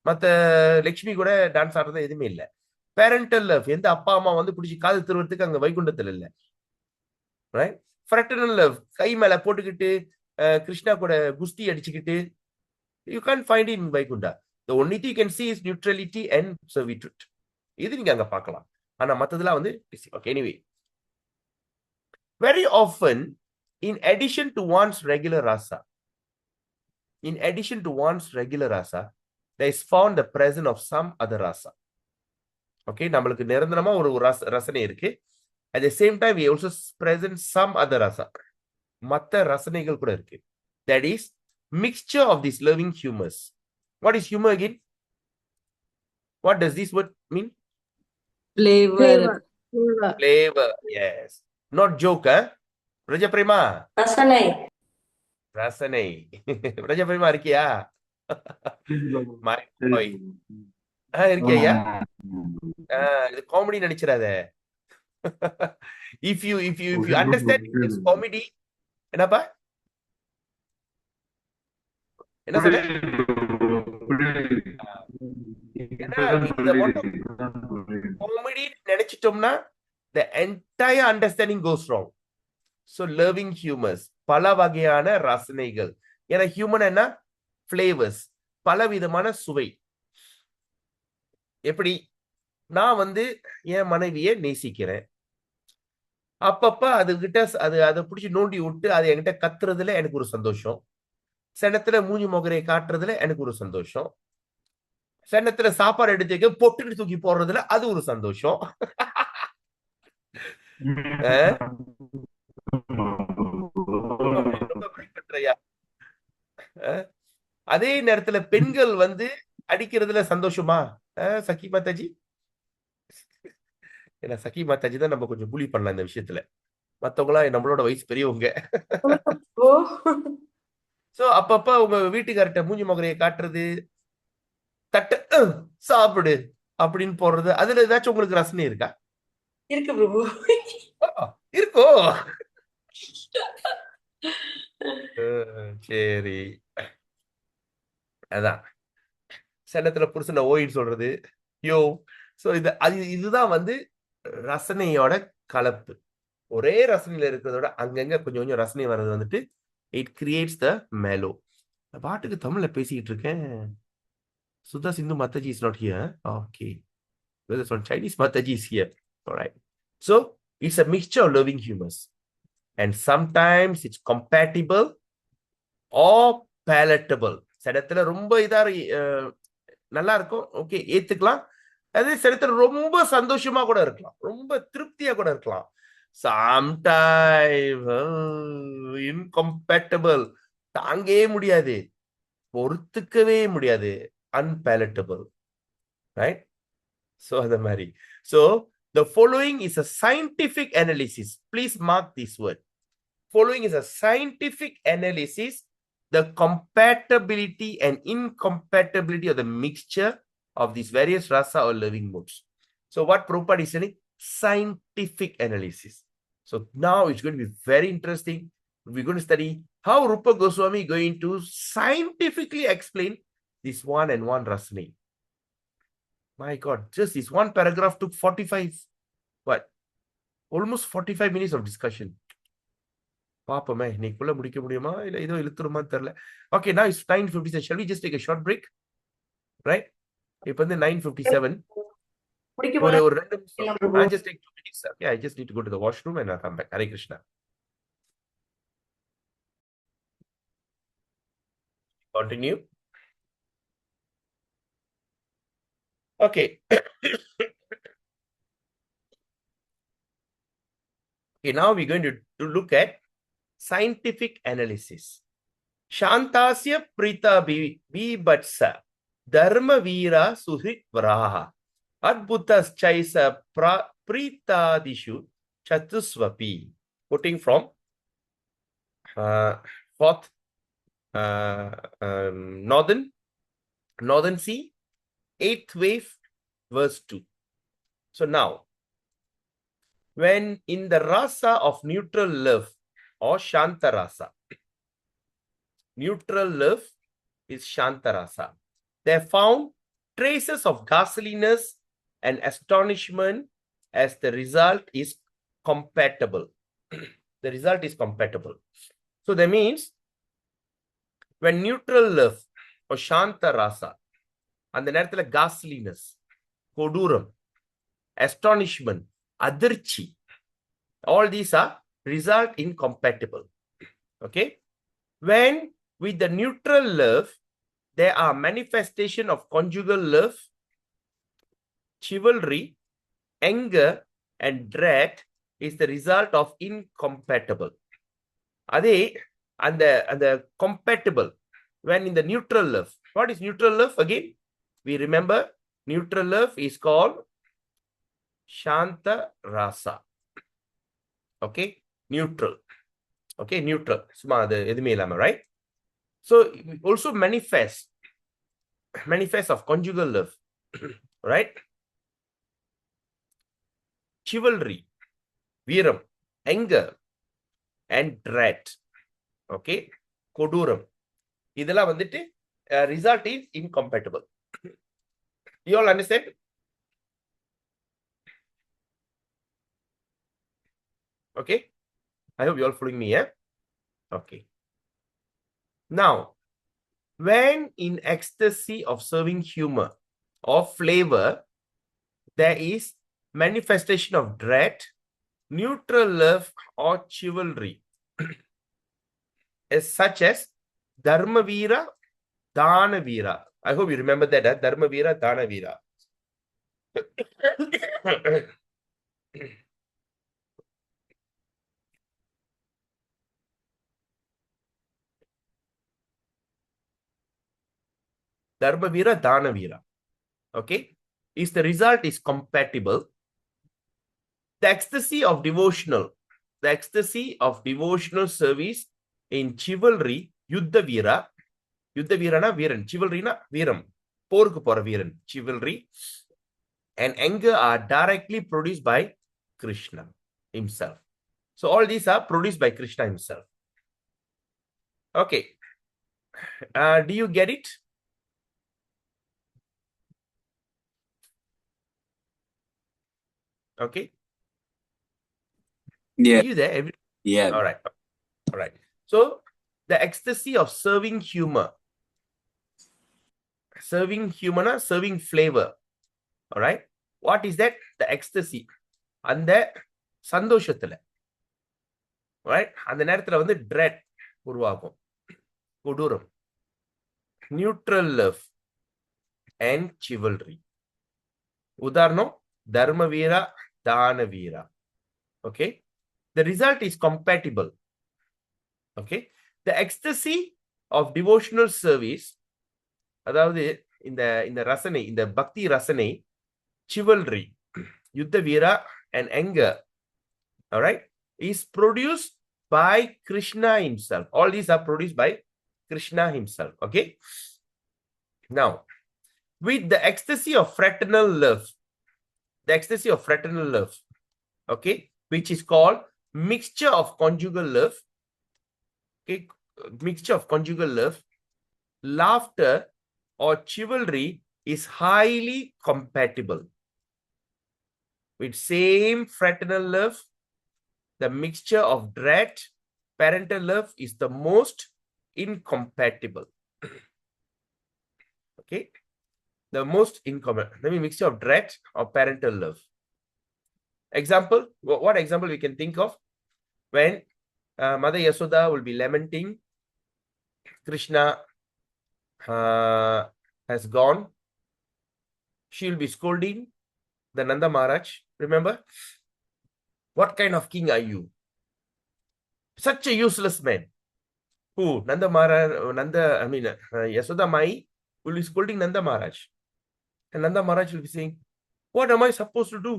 மற்ற லட்சுமி கூட dance ஆடுறது எதுவுமே இல்லை. பேரண்டல் லவ், எந்த அப்பா அம்மா வந்து பிடிச்சி காது திருவறதுக்கு அங்க வைகுண்டத்தில் இல்லை. ரைட். ஃப்ரெட்டர்னல் லவ், கை மேல போட்டுக்கிட்டு கிருஷ்ணா கூட குஸ்தி அடிச்சுக்கிட்டு you can't find it in Vaikunda. The only thing you can see is neutrality and servitude. இது நீங்க அங்க பார்க்கலாம். ஆனா மத்ததெல்லாம் வந்து okay. Anyway, very often in addition to one's regular rasa, there is found the presence of some other rasa. Okay, நம்மளுக்கு நிரந்தரமா ஒரு ரசனை இருக்கு. At the same time we also present some other rasa. மத்த ரசனைகள் கூட இருக்கு. That is mixture of these loving humors. What is humor again? What does this word mean? Flavor. Flavor. Yes. Not joke, Raja Prema. ரசனை. Raja Prema இருக்கியா? My boy. இருக்கியா? இது comedy நினைச்சிராத. If you understand this comedy, என்னப்பா? என்ன சொல்ற? Comedy நினைச்சிட்டோம்னா the entire understanding goes wrong. So loving humors, பல வகையான ரசனைகள். ஏன்னா ஹியூமன் என்ன? flavors, பல விதமான சுவை. எப்படி நான் வந்து என் மனைவியை நேசிக்கிறேன், அப்பப்ப அதுகிட்ட அதை பிடிச்சி நோண்டி விட்டு அது என்கிட்ட கத்துறதுல எனக்கு ஒரு சந்தோஷம், சென்னத்துல மூஞ்சி மொகரையை காட்டுறதுல எனக்கு ஒரு சந்தோஷம், சென்னத்துல சாப்பாடு எடுத்து வைக்க பொட்டுன்னு தூக்கி போடுறதுல அது ஒரு சந்தோஷம். அதே நேரத்துல பெண்கள் வந்து அடிக்கிறதுல சந்தோஷமா? சக்கி மாதாஜி, ஏன்னா சக்கி மாதாஜி தான் நம்ம கொஞ்சம் புலி பண்ணலாம் இந்த விஷயத்துல, மத்தவங்களா நம்மளோட வயசு பெரியவங்க. சோ அப்பப்ப உங்க வீட்டுக்கார்ட்ட மூஞ்சி மொகரையை காட்டுறது, தட்டு சாப்பிடு அப்படின்னு போடுறது, அதுல ஏதாச்சும் உங்களுக்கு ரசனை இருக்கா? இருக்கு பிரபு. இருக்கோ? சரி, அதான் சென்னத்துல புருஷனை ஓயின்னு சொல்றது, யோ. சோ இதுதான் வந்து ரசனையோட கலப்பு. ஒரே ரசனையில இருக்கிறதோட அங்கங்க கொஞ்சம் கொஞ்சம் ரசனை வர்றது வந்துட்டு இட் கிரியேட்ஸ் த மெலோ. பாட்டுக்கு தமிழ்ல பேசிக்கிட்டு இருக்கேன். Sudha Sindhu Mataji is not here. Okay. Well, some Chinese Mataji is here. All right. So it's a mixture of loving humors. And sometimes it's compatible or palatable. சிலத்துல ரொம்ப இதா நல்லா இருக்கும், okay ஏத்துக்கலாம். அதே சிலத்துல ரொம்ப சந்தோஷமா கூட இருக்கலாம், ரொம்ப திருப்தியா கூட இருக்கலாம். Sometimes incompatible, தாங்கவே முடியாது, பொறுத்துக்கவே முடியாது, unpalatable, right? So the Mary. So the following is a scientific analysis. Please mark this word. Following is a scientific analysis, the compatibility and incompatibility of the mixture of these various rasa or loving modes. So what Prabhupada is saying, scientific analysis. So now it's going to be very interesting. We're going to study how Rupa Goswami is going to scientifically explain this one and one rasani. My God, just this one paragraph took 45, almost 45 minutes of discussion. பாப்போமே இன்னைக்குள்ள முடிக்க முடியுமா இல்ல ஏதோ இழுத்துருமான்னு தெரியல. Okay, now it's 9:57. Shall we just take a short break? Right? இப்போ வந்து 9:57. ஒரு 2 நிமிஷம். I just take 2 minutes. Okay, I just need to go to the washroom and I'll come back. Hare Krishna. Continue. Okay. Okay, now we're going to look at scientific analysis. Shantasya prita bibhatsa dharma veera suhrit vraha adbhutas chaisa pritadishu chatusvapi. Quoting from fourth Northern Sea, 8th wave, verse 2. So now, when in the rasa of neutral love or shanta rasa, neutral love is shanta rasa, they found traces of ghastliness and astonishment as the result is compatible. The result is compatible. So that means when neutral love or shanta rasa, அந்த நேரத்துல ghastliness, கொடூரம், astonishment, அதிர்ச்சி, all these are result incompatible. Okay, when with the neutral love there are manifestation of conjugal love, chivalry, anger and dread is the result of incompatible. அதே அந்த compatible, when in the neutral love. What is neutral love? Again, we remember neutral love is called shanta rasa. Okay, neutral. Okay, neutral. சும்மா அது எதுமே இல்லாம, right? So also manifest of conjugal love, right? Chivalry, வீரம், anger and dread. Okay, கொடூரம், இதெல்லாம் வந்துட்டு result is incompatible. You all understand? Okay, I hope you all following me. Okay, now when in ecstasy of serving humor or flavor there is manifestation of dread, neutral love or chivalry is such as dharmavira, danavira. I hope you remember that, dharmavira, danavira. Dharmavira, danavira. Okay, is the result is compatible. The ecstasy of devotional service in chivalry, yuddha veera, na veeran, chivalry na veeram, porku pora veeran, chivalry, and anger are directly produced by Krishna himself. So all these are produced by Krishna himself. Okay, do you get it? Okay, Yeah. are you there? Yeah. All right. So the ecstasy of serving humor, serving flavor. All right, what is that? The ecstasy, அந்த சந்தோஷத்துல, right? அந்த நேரத்துல வந்து dread உருவாகும், கொடூரம். Neutral love and chivalry. உதாரணம் Dharmaveera, தானவீரா. Okay, the result is compatible. Okay, the ecstasy of devotional service, அதாவது இந்த ரசனை, இந்த பக்தி ரசனை, chivalry, யுத்த வீரா and anger, all right, is produced by Krishna himself. All these are produced by Krishna himself. Okay, now with the ecstasy of fraternal love, okay, which is called mixture of conjugal love. Okay, mixture of conjugal love, laughter or chivalry is highly compatible. With same fraternal love, the mixture of dread, parental love is the most incompatible. Okay, the most incompatible. Let me mixture of dread or parental love. Example, what example we can think of? When Mother Yasoda will be lamenting, Krishna has gone. She will be scolding the Nanda Maharaj. Remember, what kind of king are you? Such a useless man. Who? Nanda Maharaj, Yasoda Mai will be scolding Nanda Maharaj. And Nanda Maharaj will be saying, what am I supposed to do?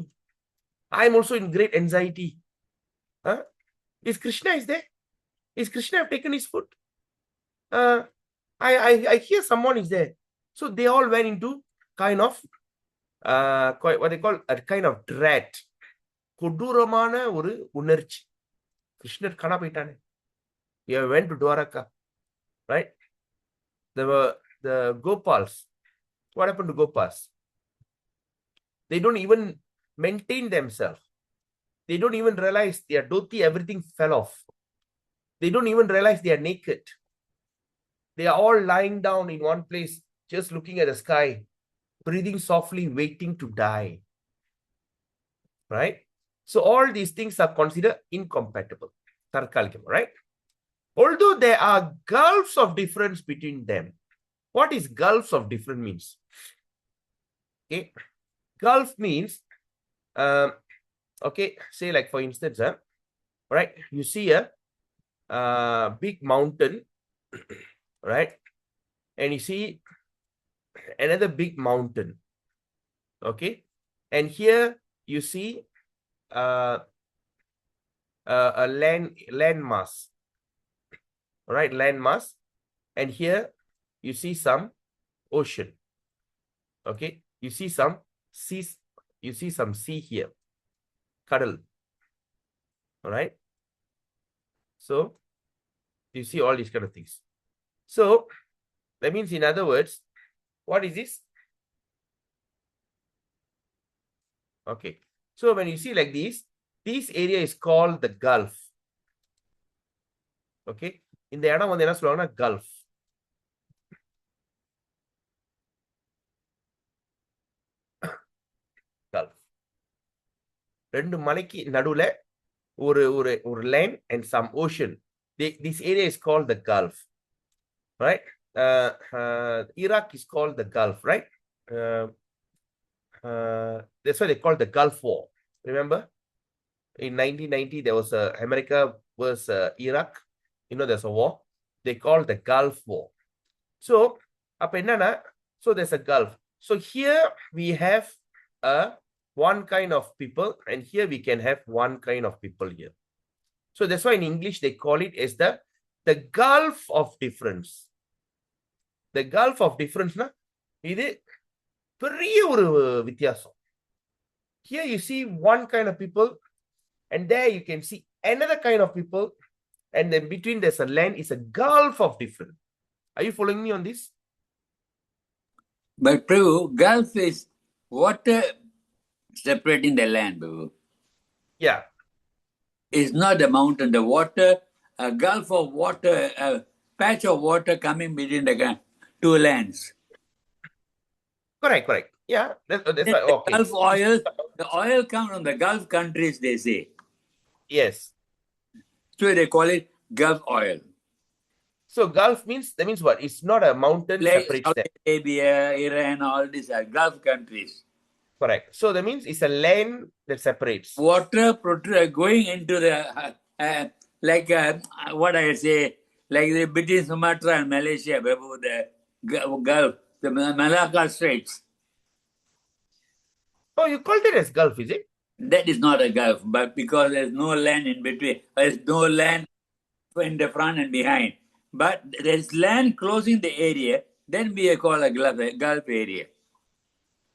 I am also in great anxiety. Huh? Is Krishna is there? Is Krishna have taken his food? I hear someone is there. So they all went into kind of what they call a kind of dread. கொடூரமான ஒரு உணர்ச்சி. கிருஷ்ணர் காணா போயிட்டானே. He went to Dwaraka, right? The Gopals. What happened to Gopals? They don't even maintain themselves. They don't even realize their dhoti, everything fell off. They don't even realize they are naked. They are all lying down in one place, just looking at the sky, breathing softly, waiting to die. Right? So all these things are considered incompatible. Tarkalikam, right? Although there are gulfs of difference between them. What is gulfs of difference means? Okay. Gulf means, okay, say like for instance, right? You see a big mountain, right? And you see another big mountain, okay? And here you see a land mass, right? Land mass, and here you see some ocean, okay? You see some seas, you see some sea here, cuddle, all right? So you see all these kind of things. So that means, in other words, what is this? Okay, so when you see like this area is called the Gulf. Okay, இந்த இடம் வந்து என்ன சொல்லுவாங்கன்னா Gulf. Gulf. ரெண்டு மலைக்கு நடுவுல ஒரு land and some ocean. This area is called the Gulf, right? Iraq is called the Gulf, right? That's why they call it the Gulf War. Remember, in 1990 there was America versus Iraq. You know, there's a war. They call the Gulf War. So அப்ப என்னன்னா, so there's a Gulf. So here we have one kind of people, and here we can have one kind of people here. So that's why in English they call it as the Gulf of difference. The Gulf of difference na, இது பெரிய ஒரு வித்தியாசம். Here you see one kind of people, and there you can see another kind of people, and then between there's a land, is a gulf of difference. Are you following me on this? But Prabhu, Gulf is water separating the land, Prabhu. Yeah. It's not the mountain, the water, a gulf of water, a patch of water coming between the two lands. Correct. Yeah, that's right. Okay. Gulf oil, the oil comes from the Gulf countries, they say. Yes. So they call it Gulf oil. So Gulf means, that means what? It's not a mountain Like separates Saudi them. Arabia, Iran, all these are Gulf countries. Correct. So that means it's a land that separates. Water going into the, what I say, like between Sumatra and Malaysia, the Gulf, the Malacca Straits. Oh, you called it as Gulf, is it? That is not a Gulf, but because there's no land in between, there's no land in the front and behind. But there's land closing the area, then we call a Gulf area.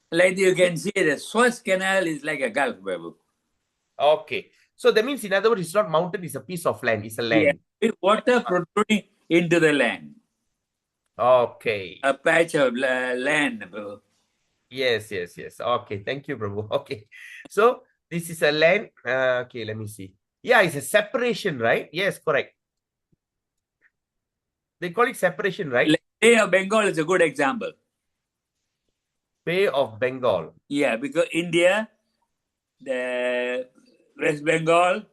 Like you can see, the Suez Canal is like a Gulf, Babu. Okay. So that means, in other words, it's not mountain, it's a piece of land. It's a land. Yeah. Water protruding into the land. Okay. A patch of land, Babu. Yes. Okay, thank you, Prabhu. Okay. So this is a land. Okay, let me see. Yeah, it's a separation, right? Yes, correct. They call it separation, right? Like Bay of Bengal is a good example. Bay of Bengal. Yeah, because India, the West Bengal,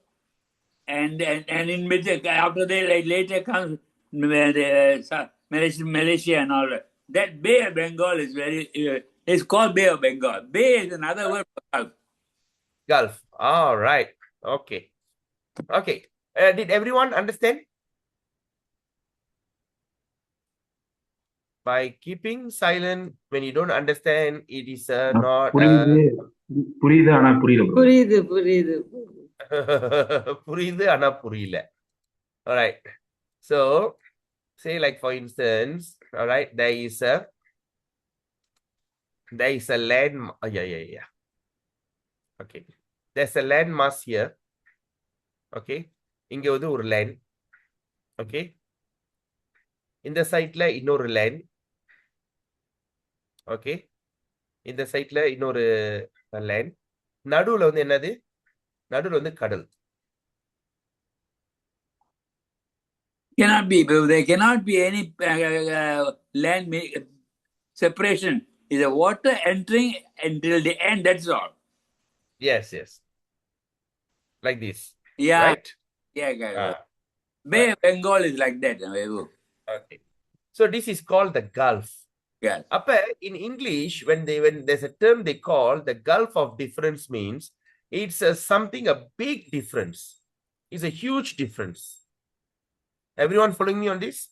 and in between, after that, like, later comes Malaysia and all that. That Bay of Bengal is it's called Bay of Bengal. Bay is another word for Gulf. Gulf. All right. Okay. Okay. Did everyone understand? By keeping silent when you don't understand, it is not புரியுது ஆனா புரியல bro. புரியுது. புரியுது ஆனா புரியல. All right. So say like for instance, all right, there is a land. Yeah. Okay. There's a land mass here. Okay. இங்க வந்து ஒரு land. Okay. இந்த சைட்ல இன்னொரு land. Okay. இந்த சைட்ல இன்னொரு land. நடுவுல வந்து என்னது? நடுவுல வந்து கடல். Cannot be. There cannot be any land separation. Is the water entering until the end? That's all. Yes. Like this. Yeah. Right? Yeah, guys. Ah, Bay of Bengal is like that. okay. So this is called the Gulf. Yeah. In English, when there's a term they call the Gulf of difference, means it's a big difference. It's a huge difference. Everyone following me on this?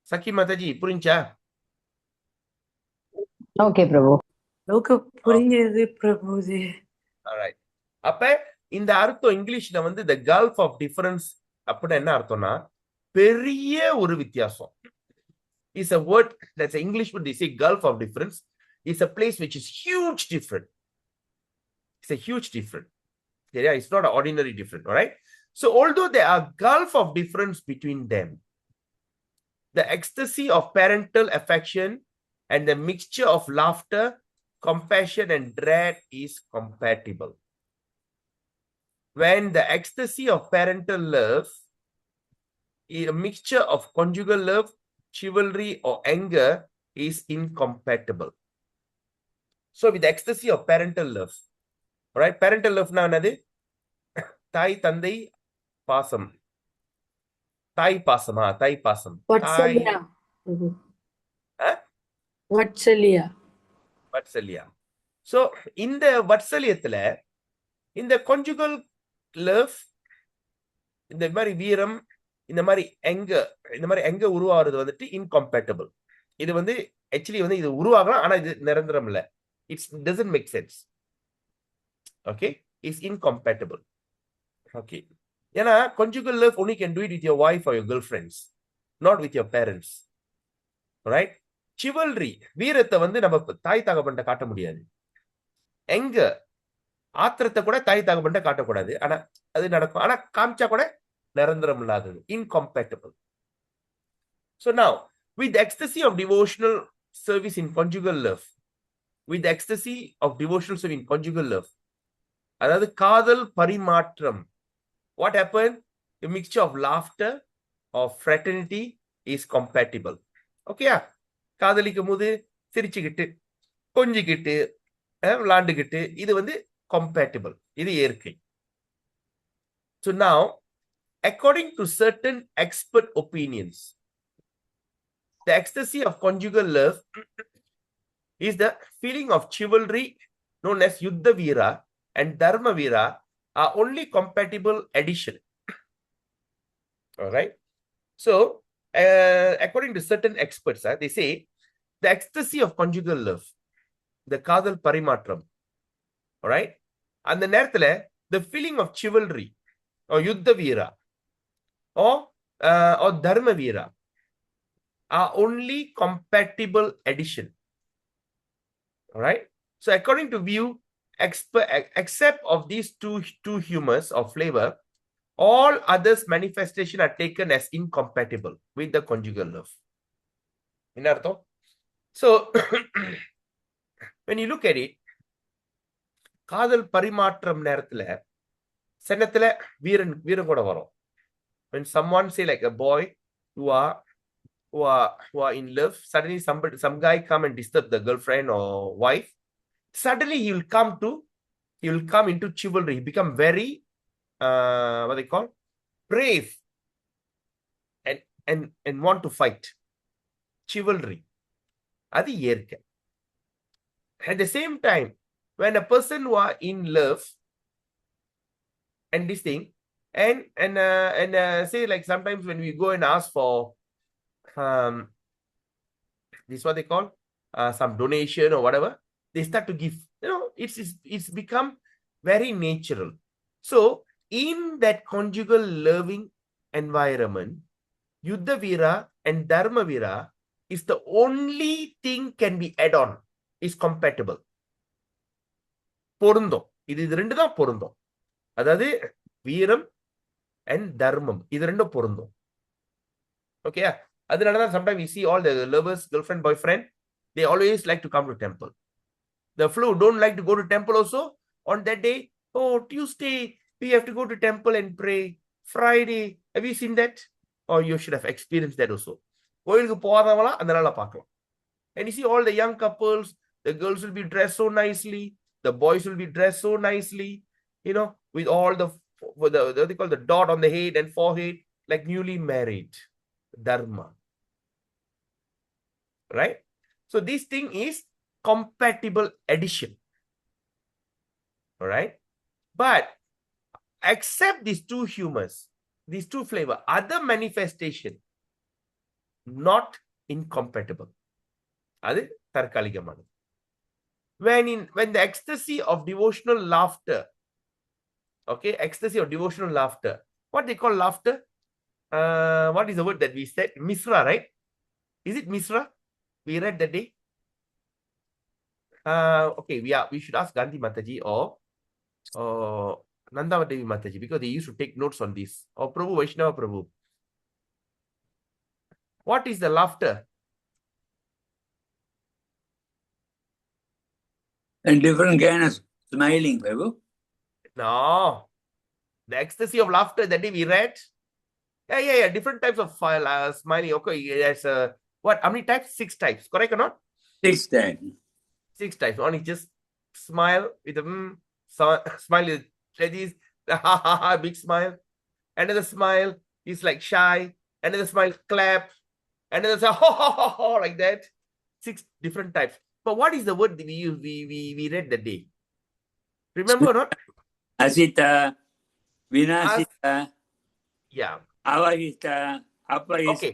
Saki Mataji, purincha? Okay, Prabhu. புரியுது Prabhuji. All right. இந்த அர்த்தம் இங்கிலீஷ்ல வந்து the Gulf of difference அப்படின்னா என்ன அர்த்தம்னா பெரிய ஒரு வித்தியாசம். Is a word that's an English word. They say Gulf of difference is a place which is huge different. It's a huge different. Yeah, it's not an ordinary different. All right. So although there are gulf of difference between them, the ecstasy of parental affection and the mixture of laughter, compassion, and dread is compatible. When the ecstasy of parental love is a mixture of conjugal love, chivalry, or anger is incompatible. So with the ecstasy of parental love, all right, parental love na another தாய் தந்தை பாசம். தாய் பாசமா? தாய் பாசம். Vatsalya. Vatsalya. Vatsalya. So இந்த வத்சல்யத்துல இந்த conjugal love, இந்த மாதிரி வீரம், இந்த மாதிரி எங்க உருவாகிறது வந்துட்டு incompatible. இது வந்து actually வந்து இது உருவாகலாம், ஆனா இது நிரந்தரம் இல்ல. It doesn't make sense. Okay, it's incompatible. Okay. ஏன்னா conjugal love only can do it with your wife or your girlfriends, not with your parents. Right? Chivalry, வீரத்தை வந்து நம்ம தாய் தகப்பன்ட்ட காட்ட முடியாது. anger, ஆத்திரத்தை கூட தாய் தகப்பன்ட்ட காட்டக்கூடாது. ஆனா அது நடக்கும். ஆனா காமிச்சா கூட நிரந்தரம் இல்லாதது. Incompatible. So now, with the ecstasy of devotional service in conjugal love, அதாவது காதல் பரிமாற்றம், what happened? A mixture of laughter or fraternity is compatible. Okay? காதலிக்கும் போது சிரிச்சுக்கிட்டு கொஞ்சிக்கிட்டு விளாண்டுக்கிட்டு இது வந்து compatible. இது இயற்கை. So now, according to certain expert opinions, the ecstasy of conjugal love is the feeling of chivalry known as Yuddha Veera and Dharma Veera are only compatible addition. All right. So, according to certain experts, they say the ecstasy of conjugal love, the kadal parimatram, all right, and the நேரத்துல the feeling of chivalry or Yuddha Veera or Dharma Veera are only compatible addition. All right. So, according to view, except of these two humors of flavor, all others manifestation are taken as incompatible with the conjugal love. என்ன அர்த்தம்? So, when you look at it, காதல் பரிமாற்றம் நேரத்துல சன்னத்துல வீரன் கூட வரும். When someone say like a boy who are in love, suddenly some guy come and disturb the girlfriend or wife, suddenly he will come into chivalry. He become very what they call brave and want to fight. Chivalry. Adi yerka. At the same time, when a person who are in love and this thing, and say like sometimes when we go and ask for this is what they call some donation or whatever, they start to give. It's become very natural. So in that conjugal loving environment, Yuddha Veera and Dharma Veera is the only thing can be add on, is compatible. பொருந்தோம். இது ரெண்டு தான் பொருந்தோம். அதாவது வீரம் and தர்மம் இது ரெண்டும் பொருந்தோம். Okay, அதனாலதான் sometimes we see all the lovers, girlfriend, boyfriend, they always like to come to temple. The flu don't like to go to temple also. On that day, oh, Tuesday, we have to go to temple and pray. Friday, have you seen that? Or you should have experienced that also. கோயிலுக்கு போறவங்களா அந்த நாள பார்க்கலாம். And you see all the young couples, the girls will be dressed so nicely, the boys will be dressed so nicely, with all the what they call the dot on the head and forehead, like newly married. Dharma. Right? So this thing is compatible addition. All right? But except these two humors, these two flavor, other manifestation, not incompatible. Adu tarkaligamanadu. When the ecstasy of devotional laughter, okay, ecstasy of devotional laughter, what they call laughter? What is the word that we said? Misra, right? Is it Misra? We read that day. Okay, we should ask Gandhi Mataji or Nandavadevi Mataji, because they used to take notes on this. Or Prabhu, Vaishnava Prabhu. What is the laughter? And different kind of smiling, Prabhu. No. The ecstasy of laughter that day we read. Yeah. Different types of smiling. Okay, there's what? How many types? 6 types. Correct or not? 6 times. 6 types. One is just smile with a smile with this big smile. Another smile is like shy. Another smile clap. Another say ho like that. 6 different types. But what is the word that we read that day? Remember or not? Asita, Vinasita, Yeah. Avahita, Apahita. Okay.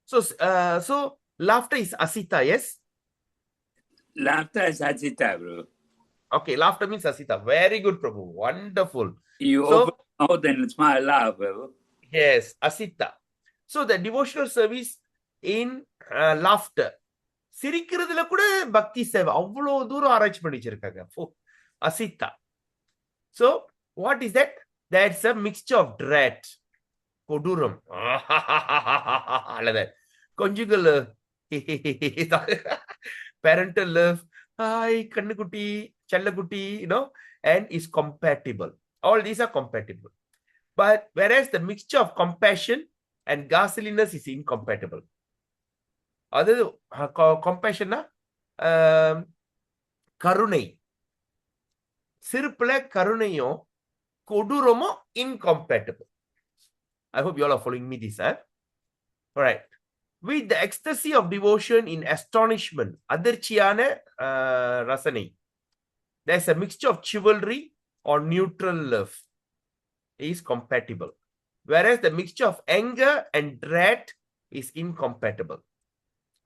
So laughter is asita, yes? Laughter is Asita, bro. Okay, laughter means asita. Very good, Prabhu. Wonderful. You So, open your mouth and smile, laugh, Prabhu. yes, asita. So the devotional service in laughter. சிரிக்கிறதுல கூட பக்தி சேவை அவ்வளவு தூரம் ஆராய்ச்சி பண்ணி வச்சிருக்காங்க. Asita. So what is that? That's a mixture of dread, koduram, conjugal parental love, hi kannukutti, challakutti, and is compatible. All these are compatible. But whereas the mixture of compassion and ghastliness is incompatible. Other compassion, கருணை, சிறுப்புல கருணையும் கொடூரமும் incompatible. I hope you all are following me this. All right. With the ecstasy of devotion in astonishment, அதிர்ச்சியான ரசனை, there's a mixture of chivalry or neutral love is compatible. Whereas the mixture of anger and dread is incompatible.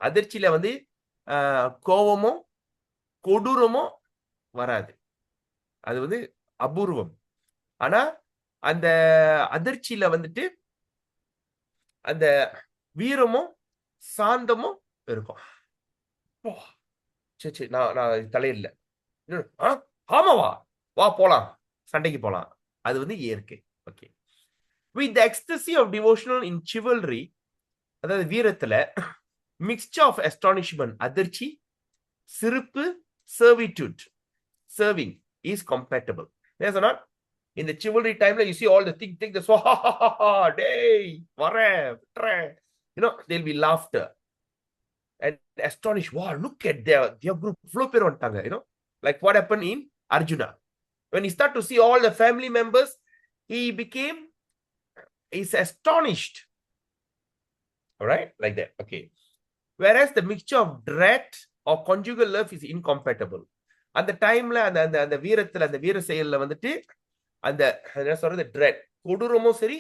அதிர்ச்சியில வந்து கோபமோ கொடூரமோ வராது, அது வந்து அபூர்வம். ஆனா அந்த அதிர்ச்சியில வந்துட்டு அந்த வீரமும் சாந்தமும் இருக்கும். சரி நான் தலையில ஆமாவா, வா போலாம், சண்டைக்கு போலாம், அது வந்து இயற்கை. Okay. With the ecstasy of devotional in chivalry, அதாவது வீரத்துல mixture of astonishment, அதிர்ச்சி, சிரிப்பு, servitude, serving is compatible. Yes or not? In the chivalry time, you see all the thing, take the sword, ha ha ha ha, day, you know, there'll be laughter and astonished. Wow, look at their group, you know, like what happened in Arjuna. When he started to see all the family members, he's astonished. All right, like that. Okay. Whereas the mixture of dread or conjugal love is incompatible. At the time, அந்த வீரத்துல அந்த வீர செயல்ல வந்துட்டு அந்த என்ன சொல்றது dread கொடூரமும் சரி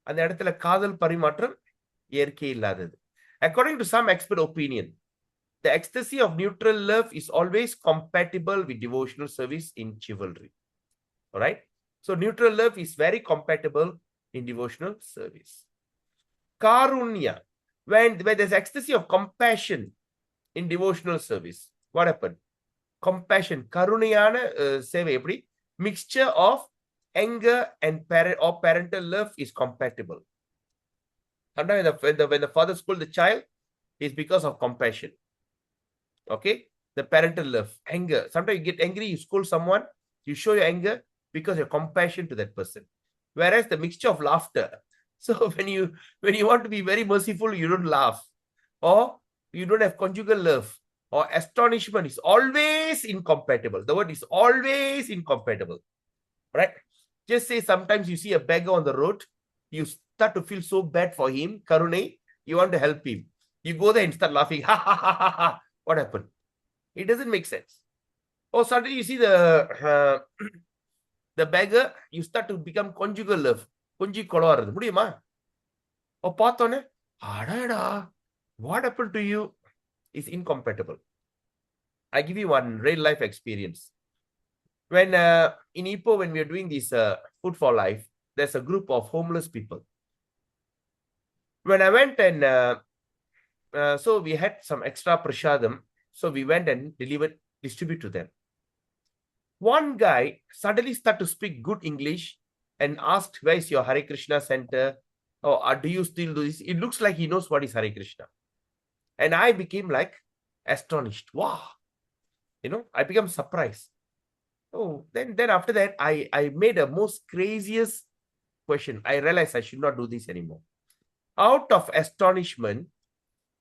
அந்த இடத்துல காதல் பரிமாற்றம் இயற்கை இல்லாதது. According to some expert opinion, the ecstasy of neutral love is always compatible with devotional service in chivalry. All right. So neutral love is very compatible in devotional service. Karunya, when there's ecstasy of compassion in devotional service, what happened? Compassion, karunayana சேவை எப்படி? Mixture of anger and parental love is compatible. Sometimes when the father scolds the child, it's because of compassion. Okay, the parental love, anger. Sometimes you get angry, you scold someone, you show your anger because you're compassion to that person. Whereas the mixture of laughter. So when you want to be very merciful, you don't laugh, or you don't have conjugal love, or astonishment is always incompatible. The word is always incompatible, right? Just say sometimes you see a beggar on the road, you start to feel so bad for him, karune, you want to help him. You go there and start laughing, ha ha ha ha ha. What happened? It doesn't make sense. Or suddenly you see the beggar, you start to become conjugal love. கொஞ்சி கொலவாருது முடியுமா? ஓ பார்த்தோன்னே அடடா, what happened to you is incompatible. I give you one real life experience. When in Ipoh, when we are doing this food for life, there's a group of homeless people. When I went and so we had some extra prashadam, so we went and distribute to them. One guy suddenly started to speak good English and asked, where is your Hare Krishna center? Or do you still do this? It looks like he knows what is Hare Krishna. And I became like astonished. Wow. You know, I became surprised. Oh, then after that, I made a most craziest question. I realized I should not do this anymore. Out of astonishment,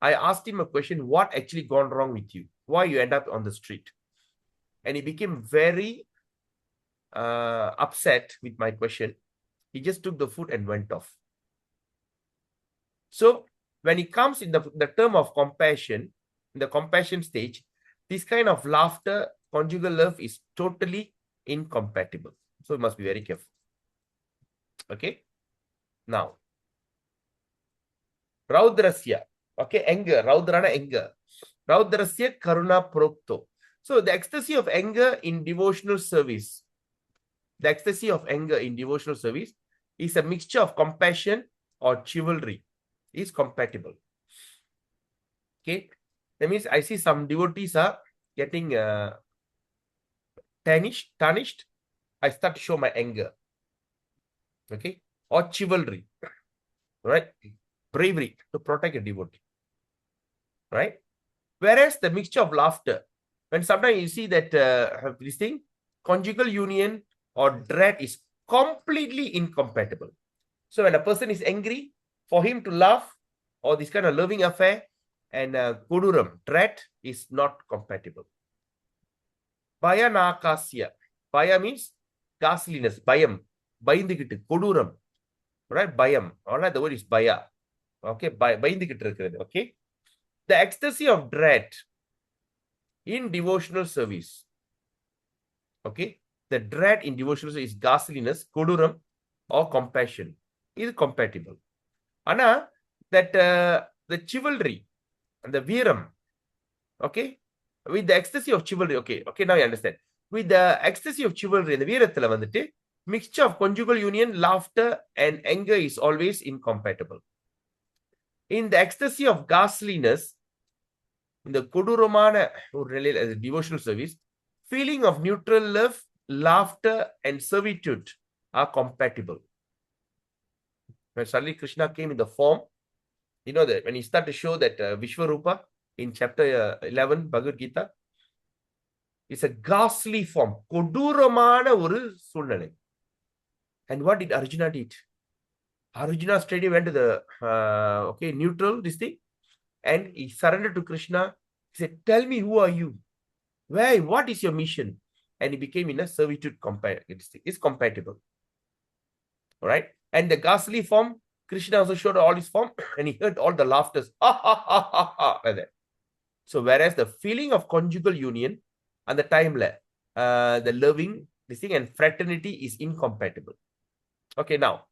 I asked him a question, what actually gone wrong with you? Why you end up on the street? And he became very upset with my question. He just took the food and went off. So when it comes in the term of compassion, in the compassion stage, this kind of laughter, conjugal love is totally incompatible. So you must be very careful. Okay. Now, Raudrasya. Okay, anger. Raudrana anger. Raudrasya karuna prokto. So the ecstasy of anger in devotional service. The ecstasy of anger in devotional service is a mixture of compassion or chivalry. Is compatible. Okay. That means I see some devotees are getting tarnished. I start to show my anger. Okay. Or chivalry. Right. Bravery to protect a devotee. Right. Whereas the mixture of laughter, when sometimes you see that this thing, conjugal union or dread is completely incompatible. So when a person is angry, for him to laugh or this kind of loving affair and koduram, dread is not compatible. Baya nakasya. Baya means ghastliness. Bayam. Bayindikittu. Koduram. Right? Bayam. Alright, the word is baya. Okay. Bayindikittu irukkirathu. Okay. The ecstasy of dread in devotional service. Okay. The dread in devotional service is ghastliness, koduram, or compassion. Is compatible. Ana that the chivalry and the viram, okay, with the ecstasy of chivalry, okay, now you understand. With the ecstasy of chivalry and the virathila vanditte, mixture of conjugal union, laughter, and anger is always incompatible. In the ecstasy of ghastliness, in the kodurumana devotional service, feeling of neutral love, laughter, and servitude are compatible. When suddenly Krishna came in the form, you know that when he started to show that Vishwarupa in chapter 11 Bhagavad Gita, it's a ghastly form. Koduramana oru soolnalai. And what did Arjuna did? Arjuna straight away went to the neutral, this thing, and he surrendered to Krishna. He said, tell me, who are you? Where, what is your mission? And he became in a servitude is compatible. All right. And the ghastly form, Krishna also showed all his form, and he heard all the laughters. Like that. So whereas the feeling of conjugal union and the time, the loving, this thing, and fraternity is incompatible. Okay, now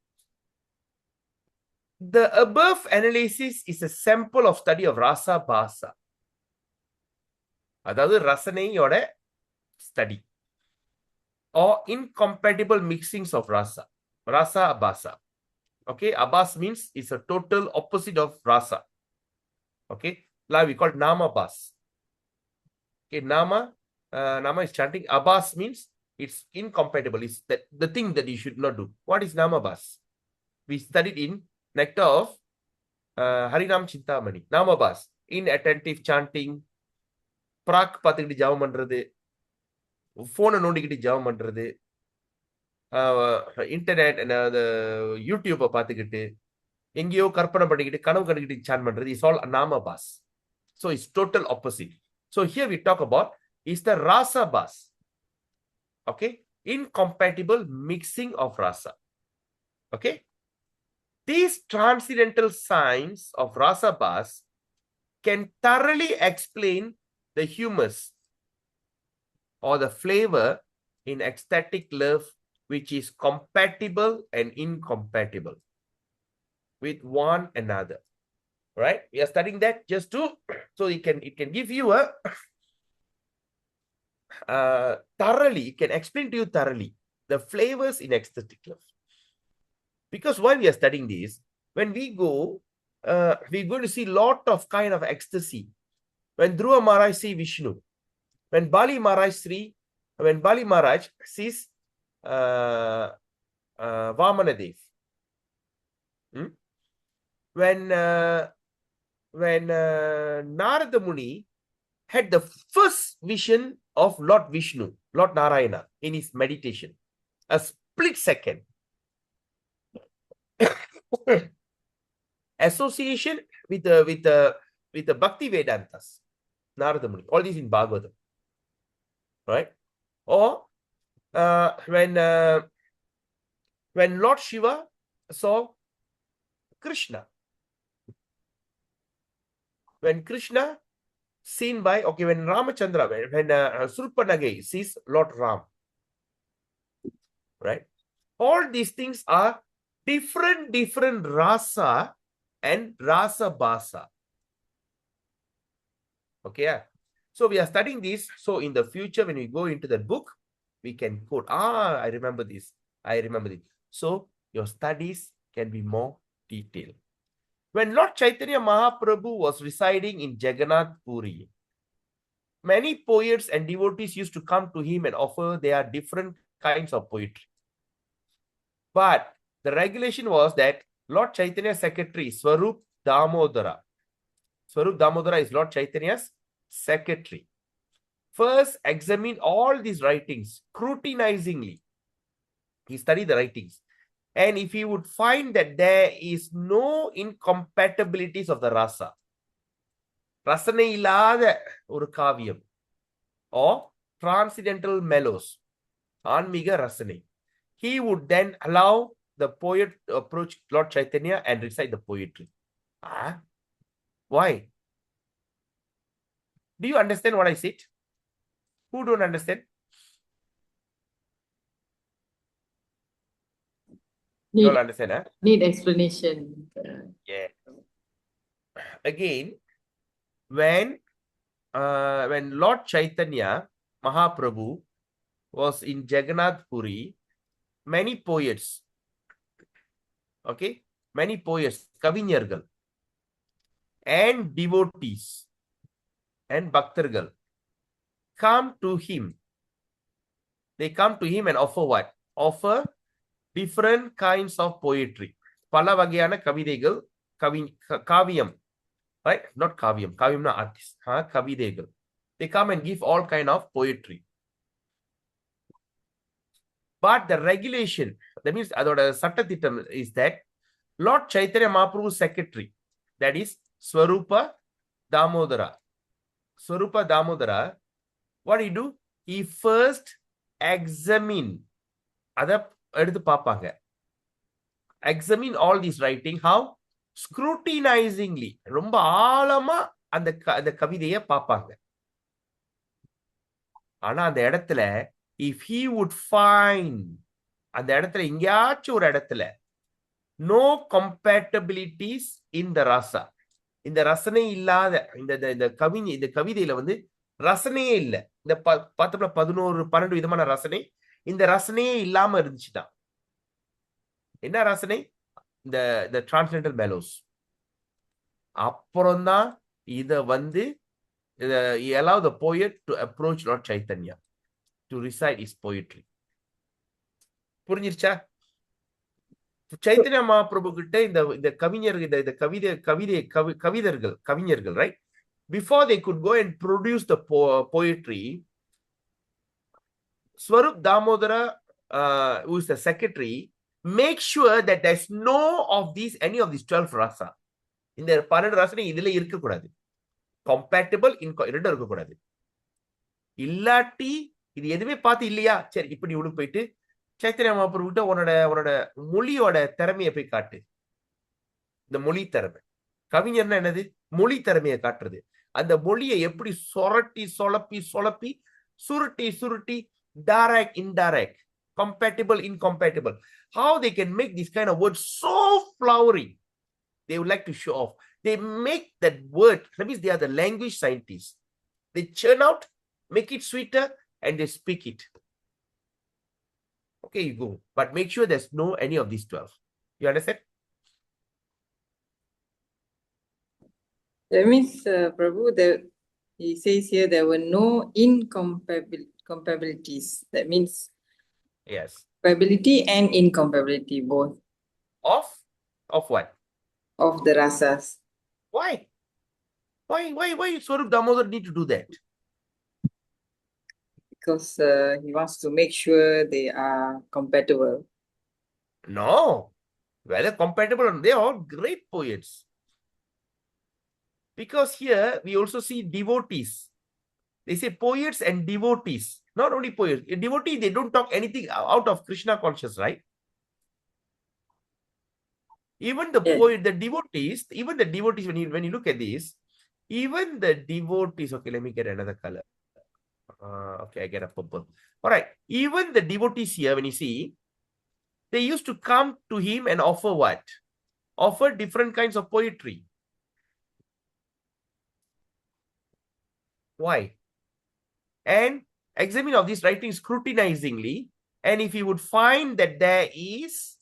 the above analysis is a sample of study of Rasa Basa. அதாவது ரசனையோட study or incompatible mixings of rasa. Rasa abasa. Okay, abas means it's a total opposite of rasa. Okay, now we call nama bas. Okay, nama is chanting. Abas means it's incompatible. It's the thing that you should not do. What is nama bas? We studied in Nectar of Harinam Chintamani. Nama bas, inattentive chanting, prak pathikittu javam பண்றது, போனை நோண்டிக்கிட்டு jam பண்றது, internet யூடியூப்பை பார்த்துக்கிட்டு எங்கேயோ கற்பனை பண்ணிக்கிட்டு கனவு கண்டுக்கிட்டு சான் பண்றது இஸ் ஆல் நாம past. So it's total opposite. So here we talk about is the ராசா past. Okay, incompatible mixing of rasa. Okay, these transcendental signs of rasa bas can thoroughly explain the humus or the flavor in ecstatic love, which is compatible and incompatible with one another. Right? We are studying that just to, so it can give you a thoroughly, it can explain to you thoroughly the flavors in ecstatic love. Because while we are studying this, when we go, we're going to see lot of kind of ecstasy. When Dhruva Maharaj see Vishnu, when Bali Maharaj sees Vamanadev, when Narada Muni had the first vision of Lord Vishnu, Lord Narayana, in his meditation, a split second. Association with the Bhakti Vedantas, Narada Muni, all these in Bhagavatam, right? Or when Lord Shiva saw Krishna, when Krishna seen by, okay, when Ramachandra, when Surpanagi sees Lord Ram, right? All these things are different rasa and rasa basa. Okay, yeah. So we are studying this. So in the future, when we go into that book, we can quote, I remember this. So your studies can be more detailed. When Lord Chaitanya Mahaprabhu was residing in Jagannath Puri, many poets and devotees used to come to him and offer their different kinds of poetry. But the regulation was that Lord Chaitanya's secretary, Swarup Damodara is Lord Chaitanya's secretary, first examine all these writings scrutinizingly. He studied the writings, and if he would find that there is no incompatibilities of the rasa, rasane illada oru kaviyam or transcendental mellows, anmiga rasane, he would then allow the poet to approach Lord Chaitanya and recite the poetry. Why? Do you understand what I said? Who don't understand? You all understand, huh? Need explanation. Yeah. Again, when Lord Chaitanya Mahaprabhu was in Jagannath Puri, many poets, kavinyargal and devotees and bhaktargal come to him. They come to him and offer what? Offer different kinds of poetry. Pala vagayana kavidegal, kaviyam, right? Not kaviyam. Kaviyam na artist. Kavidegal. They come and give all kind of poetry. But the That means அதோட சட்டத்திட்டம் is that Lord Chaitanya Mahaprabhu's secretary, that is Swarupa Damodara. Swarupa Damodara, what he do? He first examine, அத எடுத்து பார்ப்பாங்க. Examine all these writing, how? Scrutinizingly, ரொம்ப ஆழமா அந்த கவிதையை பார்ப்பாங்க. ஆனா அந்த இடத்துல if he would find, அந்த இடத்துல எங்கேயாச்சும் ஒரு இடத்துல no compatibilities in the rasa, இந்த ரசனை இல்லாத இந்த கவிதையில வந்து ரசனையே இல்லை, இந்த பார்த்தோம்னா 11-12 விதமான ரசனை, இந்த ரசனையே இல்லாம இருந்துச்சுன்னா என்ன ரசனை? இந்த டிரான்ஸ்ஜெண்டர் மெலோஸ். அப்புறம்தான் இத வந்து allow the poet to approach Lord Chaitanya to recite his poetry. புரிஞ்சிருச்சா? Chaitanya Mahaprabhu கிட்ட இந்த கவிஞர்கள், right? Before they could go and produce the poetry, Swarup Damodara, who is the secretary, make sure that there's no of these, any of these 12 rasa. இந்த 12 ரசனை இதுல இருக்கக்கூடாது. Compatible ரெண்டும் இருக்கக்கூடாது. இல்லாட்டி இது எதுவுமே பார்த்து இல்லையா, சரி இப்படி உனக்கு போயிட்டு சைத்தன்ய மகாபிரபு கிட்ட உன்னோட மொழியோட திறமையை போய் காட்டு. இந்த மொழி திறமை, கவிஞர்னா என்னது? மொழி திறமையை காட்டுறது. அந்த மொழியை எப்படி சொரட்டி சொலப்பி சுருட்டி direct, indirect, compatible, incompatible, how they can make this kind of words so flowery. They would like to show off. They make that word, that means they are the language scientists. They churn out, make it sweeter, and they speak it. Okay, you go. But make sure there's no any of these 12. You understand? That means, Prabhu, he says here there were no incompatibilities. That means Yes. compatibility and incompatibility both Of what? of the rasas. Why Swarup Damodar need to do that? Because he wants to make sure they are compatible. No. Whether compatible or they are all great poets. Because here we also see devotees. They say poets and devotees. Not only poets. A devotee, they don't talk anything out of Krishna conscious, right? Even the poet, the devotees, when you look at this, even the devotees, okay, let me get another color. Okay, I get a purple. All right. Even the devotees here, when you see, they used to come to him and offer what? Offer different kinds of poetry. Why? And examine of these writings scrutinizingly, and if he would find that there is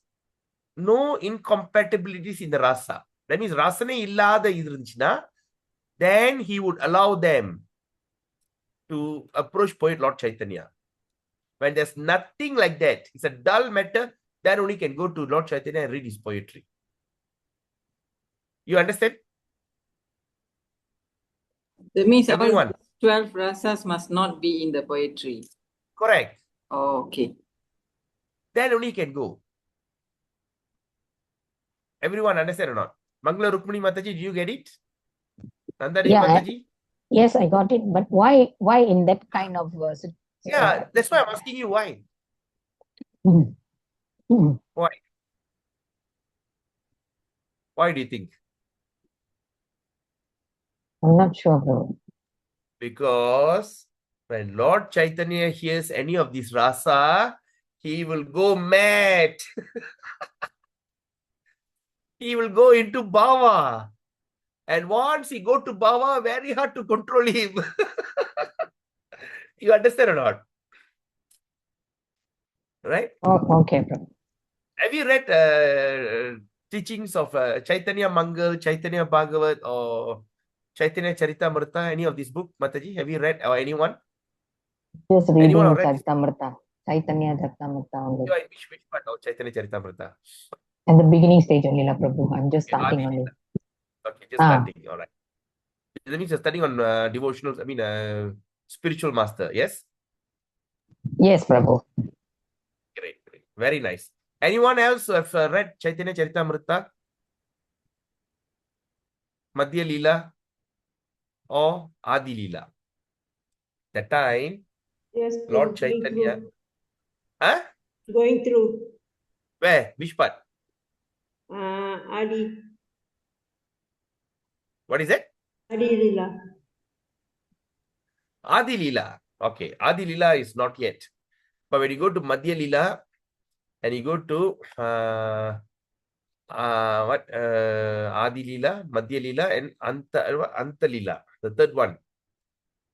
no incompatibilities in the rasa, that means rasane illada irunchina, then he would allow them to approach poet Lord Chaitanya. When there's nothing like that, it's a dull matter, then only can go to Lord Chaitanya and read his poetry. You understand? That means Everyone. all 12 rasas must not be in the poetry. Correct. Oh, okay. Then only can go. Everyone understand or not? Mangala Rukmini Mataji, do you get it? Nandani Mataji? Yes, I got it. But why in that kind of Yeah, that's why I'm asking you why. Why? Why do you think? I'm not sure, bro. Because when Lord Chaitanya hears any of this rasa, he will go mad. He will go into bhava. And once he go to bhava, very hard to control him. You understand or not? Right? Oh, okay, bro. Have you read teachings of Chaitanya Mangal, Chaitanya Bhagavat, or Chaitanya Charitamrita, any of this book, Mataji? Have you read, or anyone? Just reading Anyone already? Charitamrita. Chaitanya Charitamrita only. You are in which part of Chaitanya Charitamrita? At the beginning stage only, la Prabhu. I'm just starting only. Okay, just starting. All right. That means you're studying on devotionals, spiritual master, yes? Yes, Prabhu. Great. Very nice. Anyone else have read Chaitanya Charitamrita, Madhya Leela, or Adi Leela? That time, Yes, Lord going Chaitanya. through. Huh? Going through. Where? Which part? Adi. What is it? Adi Lila. Adi Leela. Okay, Adi Leela is not yet. But when you go to Madhya Leela and you go to Adi Leela, Madhya Leela, and Anta Leela, the third one.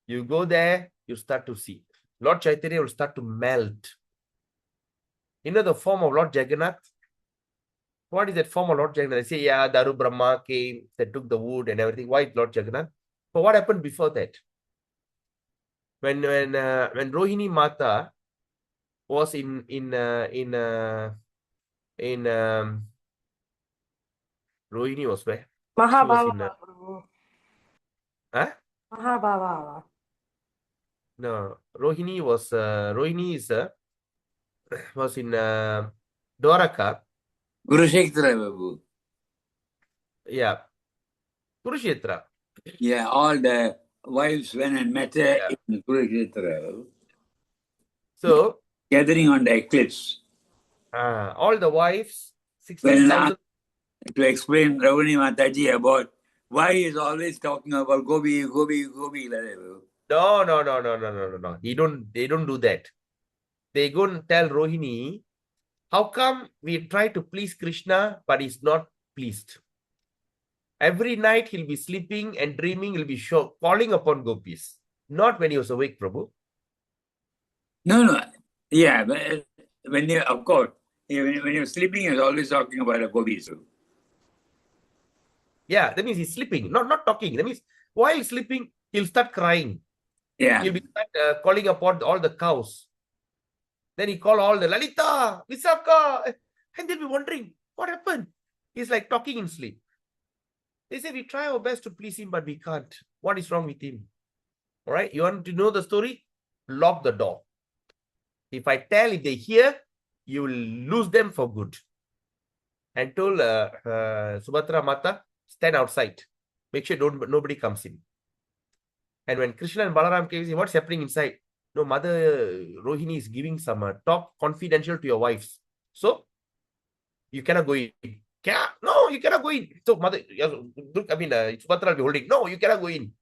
You go there, you start to see. Lord Chaitanya will start to melt. You know the form of Lord Jagannath? What is that form of Lord Jagannath? They say, yeah, Daru Brahma came, they took the wood and everything. Why is Lord Jagannath? But what happened before that? When Rohini Mata was in Rohini was where? She was in Mahabhava, Prabhu. huh? Mahabhava. No, Rohini was in Dwaraka. Kurukshetra, Babu. Yeah, Kurukshetra. Yeah, all the wives went and met her Yeah. in Kurukshetra, So gathering on the eclipse. all the wives, When 16,000. to explain Ravani Mataji about why he is always talking about Gobi, Gobi, Gobi. Like that, Babu. No. They don't do that. They go and tell Rohini, how come we try to please Krishna, but he's not pleased? Every night he'll be sleeping and dreaming, he'll be calling upon gopis. Not when he was awake, Prabhu. No. Yeah, but when you, of course, when you're sleeping, you're always talking about a Gobi. So. Yeah, that means he's sleeping, not talking. That means while sleeping, he'll start crying. Yeah. He'll be calling upon all the cows. Then he call all the Lalita, Visakha, and they'll be wondering, what happened? He's like talking in sleep. They say, we try our best to please him, but we can't. What is wrong with him? All right, you want to know the story? Lock the door. If I tell, if they hear, you will lose them for good. And told Subhadra Mata, stand outside. Make sure nobody comes in. And when Krishna and Balaram came, say, what's happening inside? No, Mother Rohini is giving some talk confidential to your wives. So, you cannot go in. No, you cannot go in. So, Mother, Subhadra will be holding. No, you cannot go in.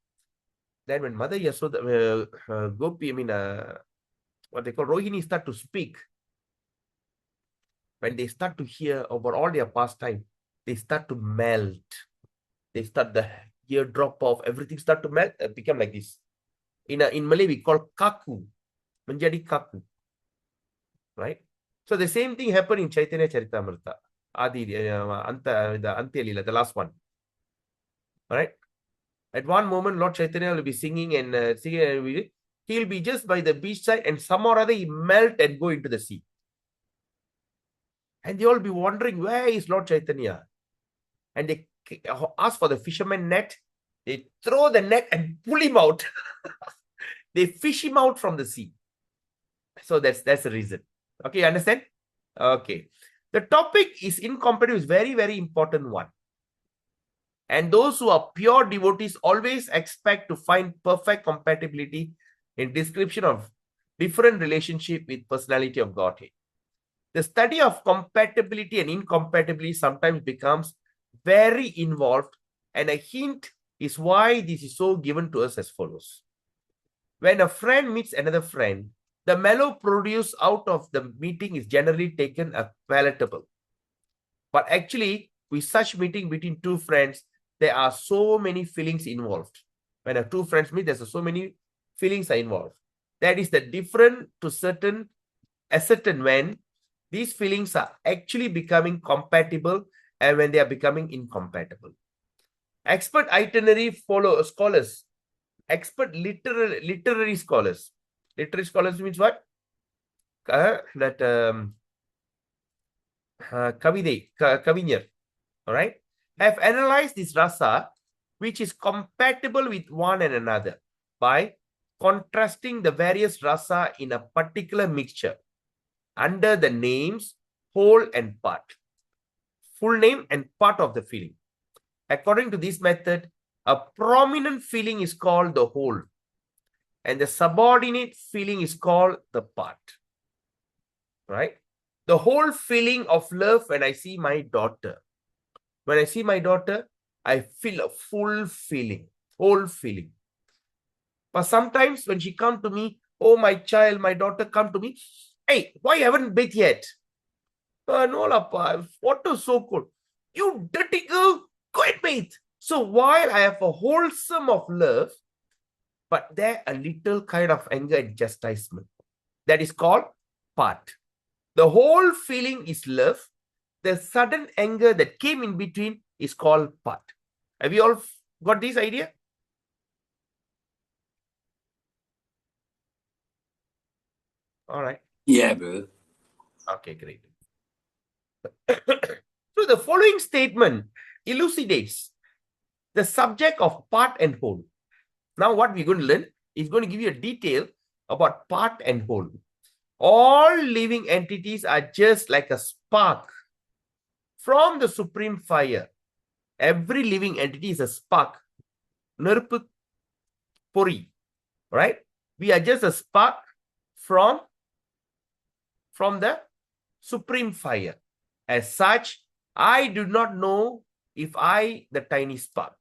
Then when Mother Yasoda, Gopi, what they call Rohini start to speak, when they start to hear about all their pastime, they start to melt. They start the ear drop off, everything start to melt, become like this. In Malay, we call kaku, menjadi kaku, right? So the same thing happened in Chaitanya Charitamrita, Adi, the Antya Leela, the last one, right? At one moment, Lord Chaitanya will be singing and he'll be just by the beach side and somehow or other he melt and go into the sea. And they all be wondering, where is Lord Chaitanya? And they ask for the fisherman net. They throw the net and pull him out. They fish him out from the sea. So that's the reason. Okay, you understand? Okay. The topic is incompatible, is very, very important one. And those who are pure devotees always expect to find perfect compatibility in description of different relationship with personality of Godhead. The study of compatibility and incompatibility sometimes becomes very involved, and a hint is why this is so given to us as follows. When a friend meets another friend, the mellow produced out of the meeting is generally taken as palatable. But actually, with such meeting between two friends, there are so many feelings involved. When two friends meet, there's so many feelings are involved. That is the different to certain when these feelings are actually becoming compatible and when they are becoming incompatible. Expert itinerary scholars, expert literary scholars. Literary scholars means what? Kavinyar, all right, have analyzed this rasa, which is compatible with one and another by contrasting the various rasa in a particular mixture under the names whole and part. Full name and part of the feeling. According to this method, a prominent feeling is called the whole, and the subordinate feeling is called the part. Right? The whole feeling of love when I see my daughter. When I see my daughter, I feel a full feeling, whole feeling. But sometimes when she come to me, oh, my child, my daughter come to me, hey, why haven't bathed yet? No, Lappa, water so cold. You dirty girl, go and bathe. So while I have a wholesome of love, but there a little kind of anger and chastisement. That is called part. The whole feeling is love. The sudden anger that came in between is called part. Have you all got this idea? All right. Yeah, brother. Okay, great. So the following statement elucidates the subject of part and whole. Now what we're going to learn is going to give you a detail about part and whole. All living entities are just like a spark from the supreme fire. Every living entity is a spark. Nirpu puri. Right? We are just a spark from the supreme fire. As such, I do not know if I, the tiny spark,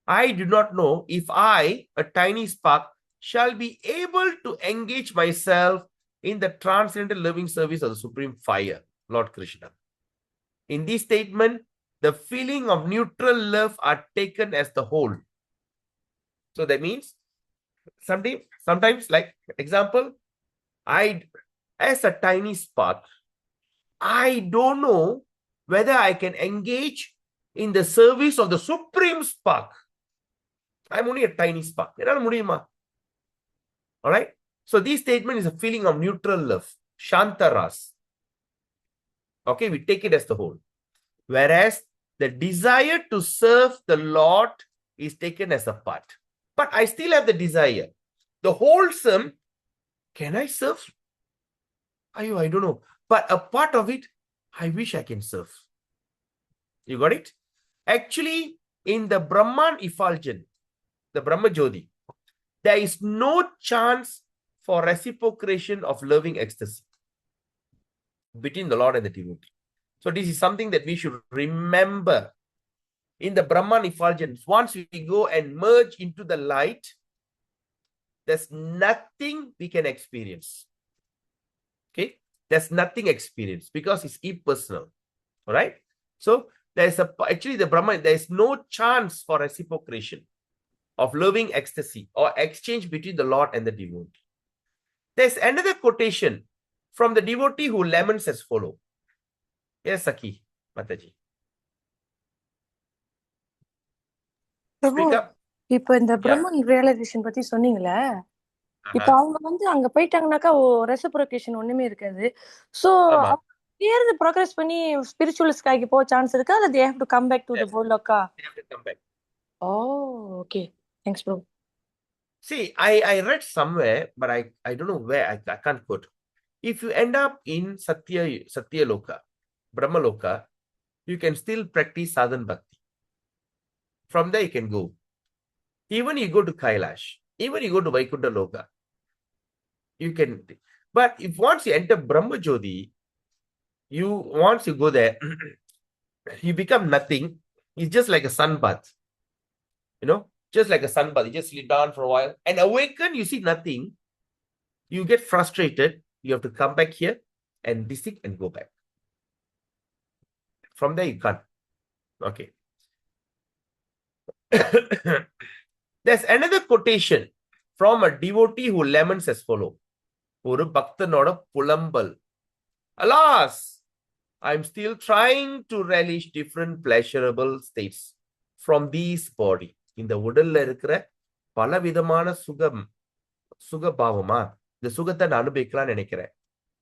I do not know if I, a tiny spark, shall be able to engage myself in the transcendental living service of the supreme fire, Lord Krishna. In this statement, the feeling of neutral love are taken as the whole. So that means sometimes like example, as a tiny spark, I don't know whether I can engage in the service of the supreme spark. I'm only a tiny spark. All right. So this statement is a feeling of neutral love, Shantaras. Okay, we take it as the whole. Whereas the desire to serve the Lord is taken as a part. But I still have the desire. The wholesome, can I serve? I don't know. But a part of it, I wish I can serve. You got it? Actually, in the Brahman effulgence, the Brahma Jyoti, there is no chance for reciprocation of loving ecstasy between the Lord and the devotee. So this is something that we should remember. In the Brahman effulgence, once we go and merge into the light, there's nothing we can experience. Okay? There's nothing experienced because it's impersonal. All right? So actually the Brahman, there is no chance for reciprocation of loving ecstasy or exchange between the Lord and the devotee. There's another quotation from the devotee who laments as follows. Yes, Saki, Mataji. Prabhu Speak up. இப்ப இந்த பிரம்மன் realisation பத்தி சொன்னீங்களே, இப்ப அவங்க வந்து அங்க போயிட்டாங்கன்னாக்கா reciprocation ஒண்ணுமே இருக்காது. சோ இருந்து ப்ரோக்ரஸ் பண்ணி ஸ்பிரிச்சுவல் ஸ்கைக்கு போக சான்ஸ் இருக்கா, அல்லது they have to come back to the Goloka? They have to come back. Oh, okay. Thanks, bro. See, I read somewhere, but I don't know where. I can't quote. If you end up in Satya Loka, Brahma Loka, you can still practice sadhan bhakti. From there you can go. Even you go to Kailash, even you go to Vaikuntha Loka, you can. But if once you enter Brahma Jyoti, once you go there, you become nothing. It's just like a sun bath. You know, just like a sun bath. You just sleep down for a while and awaken, you see nothing. You get frustrated. You have to come back here and this thing and go back. From there you can't. Okay. There's another quotation from a devotee who laments as follows. Oru bhaktanoda pulambal. Alas, I'm still trying to relish different pleasurable states from this body. இந்த உடல்ல இருக்கிற பல விதமான சுகபாவமா இந்த சுகத்தை நான் அனுபவிக்கலாம்னு நினைக்கிறேன்.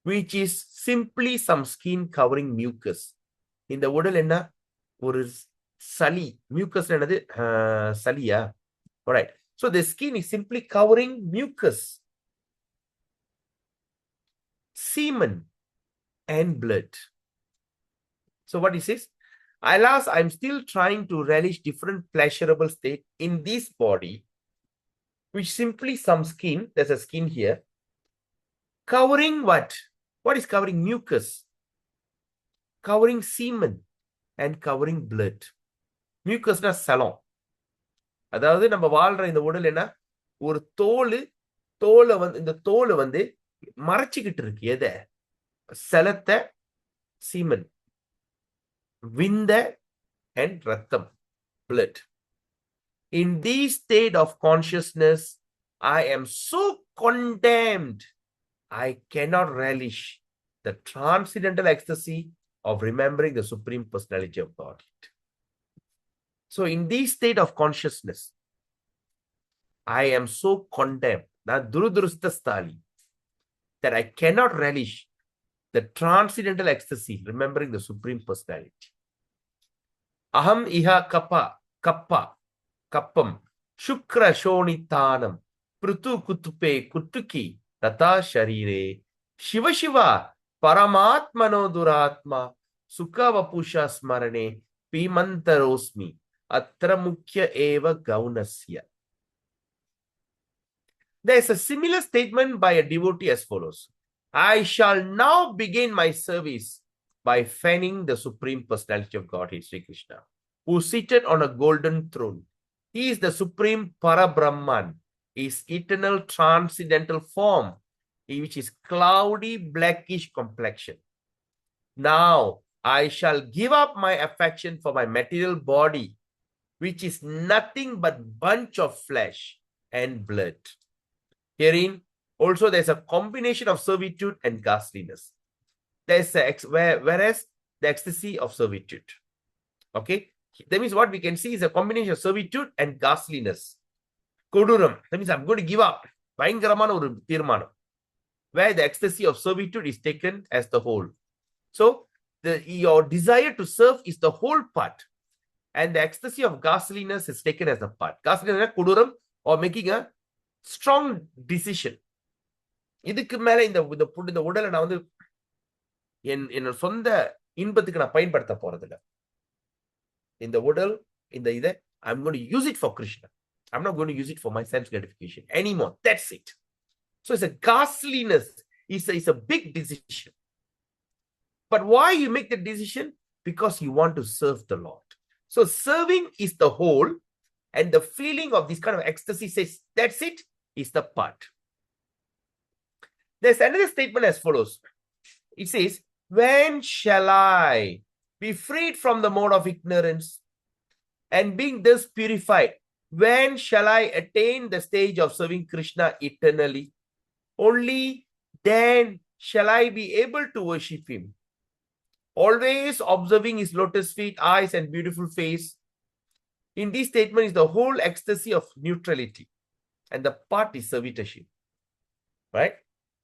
Which is simply some skin covering mucus. இந்த உடல் என்ன? ஒரு சளி. Mucus என்னது? சளியா? Alright. So the skin is simply covering mucus. Semen. and blood. So what he says, alas, I'm still trying to relish different pleasurable state in this body, which simply some skin, there's a skin here, covering what? What is covering? Mucus, covering semen, and covering blood. Mucus na salon. அதாவது நம்ம வாழ்ற இந்த உடல் என்ன ஒரு தோலை வந்து இந்த தோலை வந்து மறைச்சிக்கிட்டு இருக்கு. எதை? செலத்தை, சீமன், விந்த and ரத்தம், blood. In this state of consciousness, I am so condemned, I cannot relish the transcendental ecstasy of remembering the Supreme Personality of Godhead. So in this state of consciousness, I am so condemned, that I cannot relish the transcendental ecstasy, remembering the Supreme Personality. Aham iha kappam, shukra shonitanam, prutu kutupe kutuki, tata sharire, shiva shiva, paramatmano duratma, sukha vapusha smarane, pimantarosmi, atra mukhya eva gaunasya. There is a similar statement by a devotee as follows. I shall now begin my service by fanning the Supreme Personality of Godhead, Sri Krishna, who is seated on a golden throne. He is the Supreme Parabrahman, his eternal transcendental form, which is cloudy, blackish complexion. Now I shall give up my affection for my material body, which is nothing but bunch of flesh and blood. Herein, also there's a combination of servitude and ghastliness. There's whereas the ecstasy of servitude. Okay, that means what we can see is a combination of servitude and ghastliness. Koduram, that means I'm going to give up. Bayangaramana oru tirmanam, where the ecstasy of servitude is taken as the whole. So your desire to serve is the whole part, and the ecstasy of ghastliness is taken as the part. Ghastliness, koduram, or making a strong decision. இதுக்கு மேல இந்த உடலை நான் வந்து என் சொந்த இன்பத்துக்கு நான் பயன்படுத்த போறதில்லை. இந்த உடல், இந்த இதை I'm going to use it for Krishna. I'm not going to use it for my sense gratification anymore. That's it. So it's a ghastliness. It's a big decision. But why you make the decision? Because you want to serve the Lord. So serving is the whole, and the feeling of this kind of ecstasy says, that's it, is the part. There's another statement as follows. It says, when shall I be freed from the mode of ignorance, and being thus purified, when shall I attain the stage of serving Krishna eternally? Only then shall I be able to worship him, always observing his lotus feet, eyes, and beautiful face. In this statement is the whole ecstasy of neutrality, and the part is servitorship, right?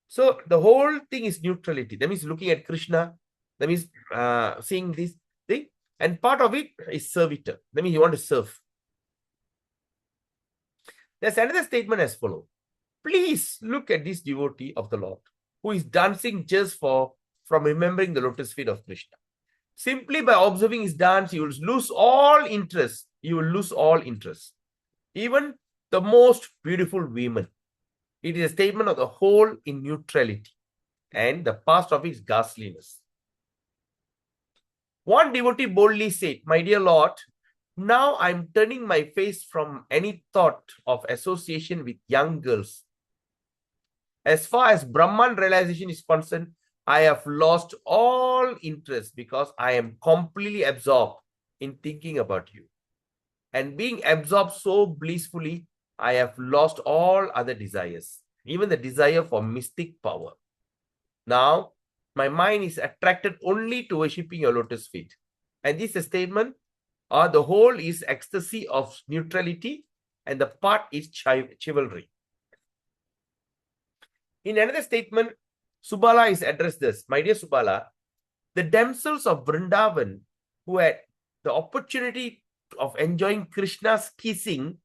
So the whole thing is neutrality. That means looking at Krishna, that means seeing this thing, and part of it is servitor. That means you want to serve. There's another statement as follows. Please look at this devotee of the Lord, who is dancing just from remembering the lotus feet of Krishna. Simply by observing his dance, you will lose all interest. You will lose all interest. Even the most beautiful women. It is a statement of the whole in neutrality, and the past of its ghastliness. One devotee boldly said, my dear Lord, now I'm turning my face from any thought of association with young girls. As far as Brahman realization is concerned, I have lost all interest because I am completely absorbed in thinking about you. And being absorbed so blissfully, I have lost all other desires, even the desire for mystic power. Now, my mind is attracted only to worshipping your lotus feet. And this is a statement, the whole is ecstasy of neutrality, and the part is chivalry. In another statement, Subala is addressed this. My dear Subala, the damsels of Vrindavan who had the opportunity of enjoying Krishna's kissing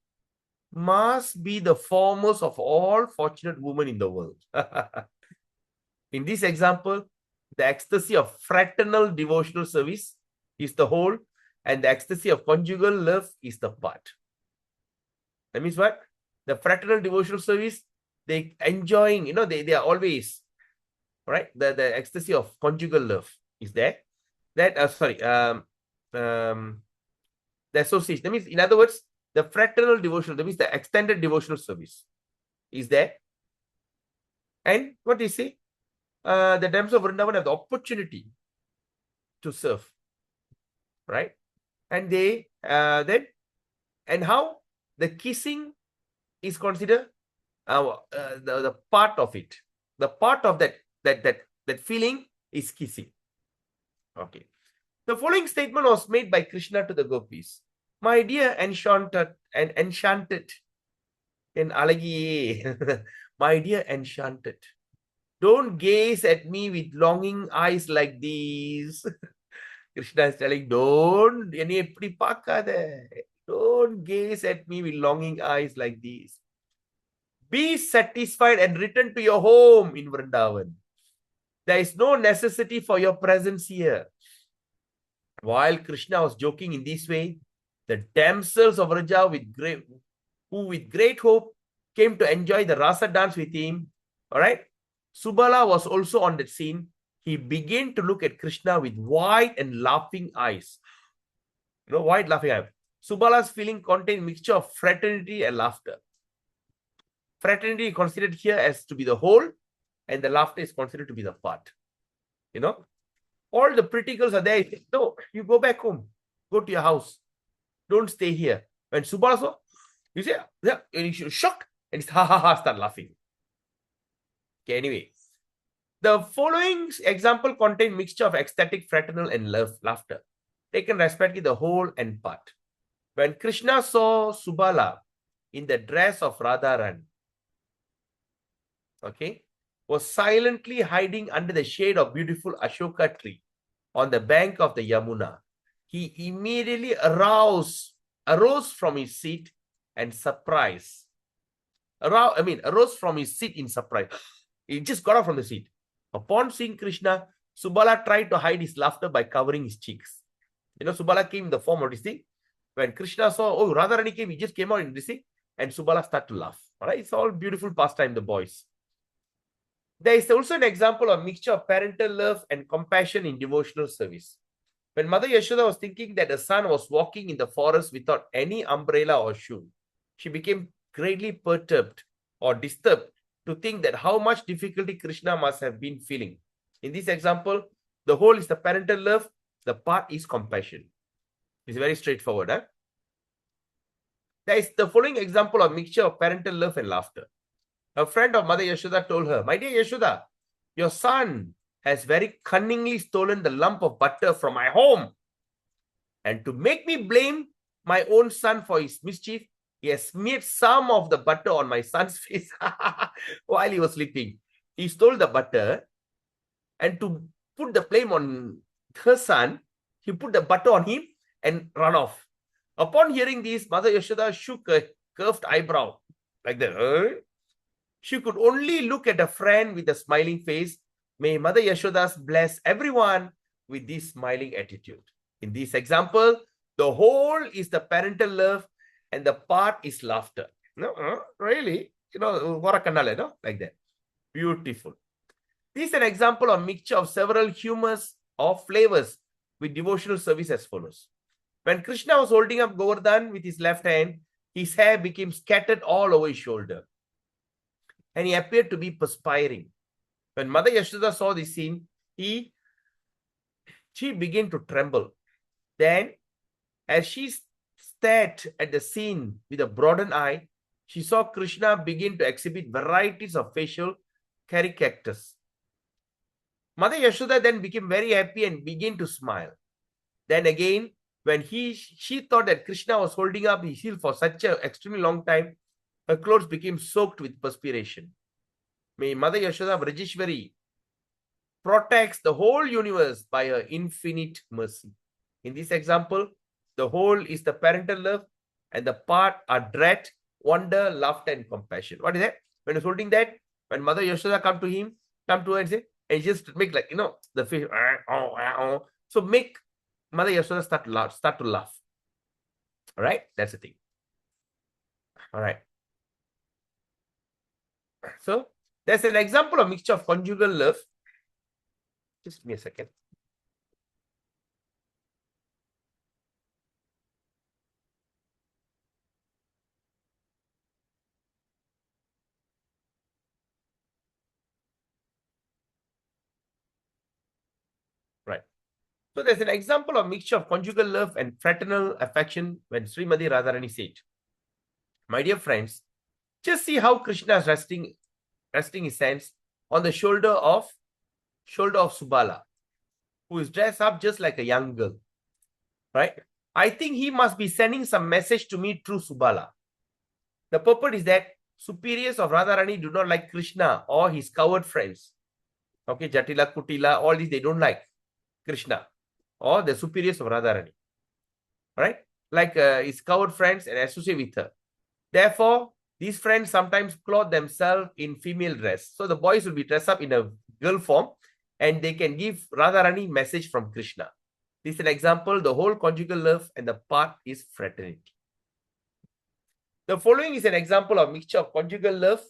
must be the foremost of all fortunate women in the world. In this example, The ecstasy of fraternal devotional service is the whole, and the ecstasy of conjugal love is the part. That means what? The fraternal devotional service, they enjoying, they are always, right? The ecstasy of conjugal love is there. That, the association. That means, in other words, the fraternal devotional, that means the extended devotional service is there. And what do you say? The damsels of Vrindavan have the opportunity to serve, right? And they then, and how the kissing is considered the part of it. The part of that feeling is kissing. Okay. The following statement was made by Krishna to the gopis. My dear enchanted in Alagi, my dear enchanted, don't gaze at me with longing eyes like these. Krishna is telling, don't gaze at me with longing eyes like these. Be satisfied and return to your home in Vrindavan. There is no necessity for your presence here. While Krishna was joking in this way, the damsels of Raja who with great hope came to enjoy the Rasa dance with him. All right. Subala was also on that scene. He began to look at Krishna with wide and laughing eyes. Wide laughing eyes. Subala's feeling contained mixture of fraternity and laughter. Fraternity is considered here as to be the whole, and the laughter is considered to be the part. All the pretty girls are there. No, you go back home. Go to your house. Don't stay here. When Subala saw, you say, yeah, and you shock, and it's start laughing. Okay, anyway. The following example contain mixture of ecstatic, fraternal, and laughter, taken respectively the whole and part. When Krishna saw Subala in the dress of Radharan, okay, was silently hiding under the shade of beautiful Ashoka tree on the bank of the Yamuna, he immediately arose from his seat and surprise. Arose from his seat in surprise. He just got up from the seat. Upon seeing Krishna, Subala tried to hide his laughter by covering his cheeks. Subala came in the form of this thing. When Krishna saw, Radharani came, he just came out in this thing, and Subala started to laugh. All right, it's all beautiful pastime, the boys. There is also an example of mixture of parental love and compassion in devotional service. When Mother Yashoda was thinking that the son was walking in the forest without any umbrella or shoe, she became greatly perturbed or disturbed to think that how much difficulty Krishna must have been feeling. In this example, the whole is the parental love, the part is compassion. It's very straightforward. There is the following example of mixture of parental love and laughter. A friend of Mother Yashoda told her, my dear Yashoda, your son has very cunningly stolen the lump of butter from my home. And to make me blame my own son for his mischief, he has smeared some of the butter on my son's face while he was sleeping. He stole the butter, and to put the blame on her son, he put the butter on him and ran off. Upon hearing this, Mother Yashoda shook a curved eyebrow like that. She could only look at a friend with a smiling face. May Mother Yashoda bless everyone with this smiling attitude. In this example, the whole is the parental love and the part is laughter. Really? Like that. Beautiful. This is an example of mixture of several humors or flavors with devotional service as follows. When Krishna was holding up Govardhan with his left hand, his hair became scattered all over his shoulder, and he appeared to be perspiring. When Mother Yashoda saw this scene, she began to tremble. Then, as she stared at the scene with a broadened eye, she saw Krishna begin to exhibit varieties of facial caricatures. Mother Yashoda then became very happy and began to smile. Then again, when she thought that Krishna was holding up his heel for such an extremely long time, her clothes became soaked with perspiration. May Mother Yashoda Vrajeshwari protects the whole universe by her infinite mercy. In this example, the whole is the parental love and the part are dread, wonder, laughter, and compassion. What is that? When he's holding that, when Mother Yashoda come to her and say, and just make like, the fish. So make Mother Yashoda start to laugh. All right, that's the thing. All right. So there's an example of mixture of conjugal love. Just give me a second. Right. So there's an example of mixture of conjugal love and fraternal affection when Srimati Radharani said, "My dear friends, just see how Krishna is resting his hands on the shoulder of Subala, who is dressed up just like a young girl. Right? I think he must be sending some message to me through Subala. The purport is that superiors of Radharani do not like Krishna or his coward friends. Okay, Jatila, Kutila, all these, they don't like Krishna or the superiors of Radharani. Right? Like his coward friends and associate with her. Therefore, these friends sometimes clothe themselves in female dress. So the boys will be dressed up in a girl form and they can give Radharani message from Krishna. This is an example. The whole conjugal love and the part is fraternity. The following is an example of mixture of conjugal love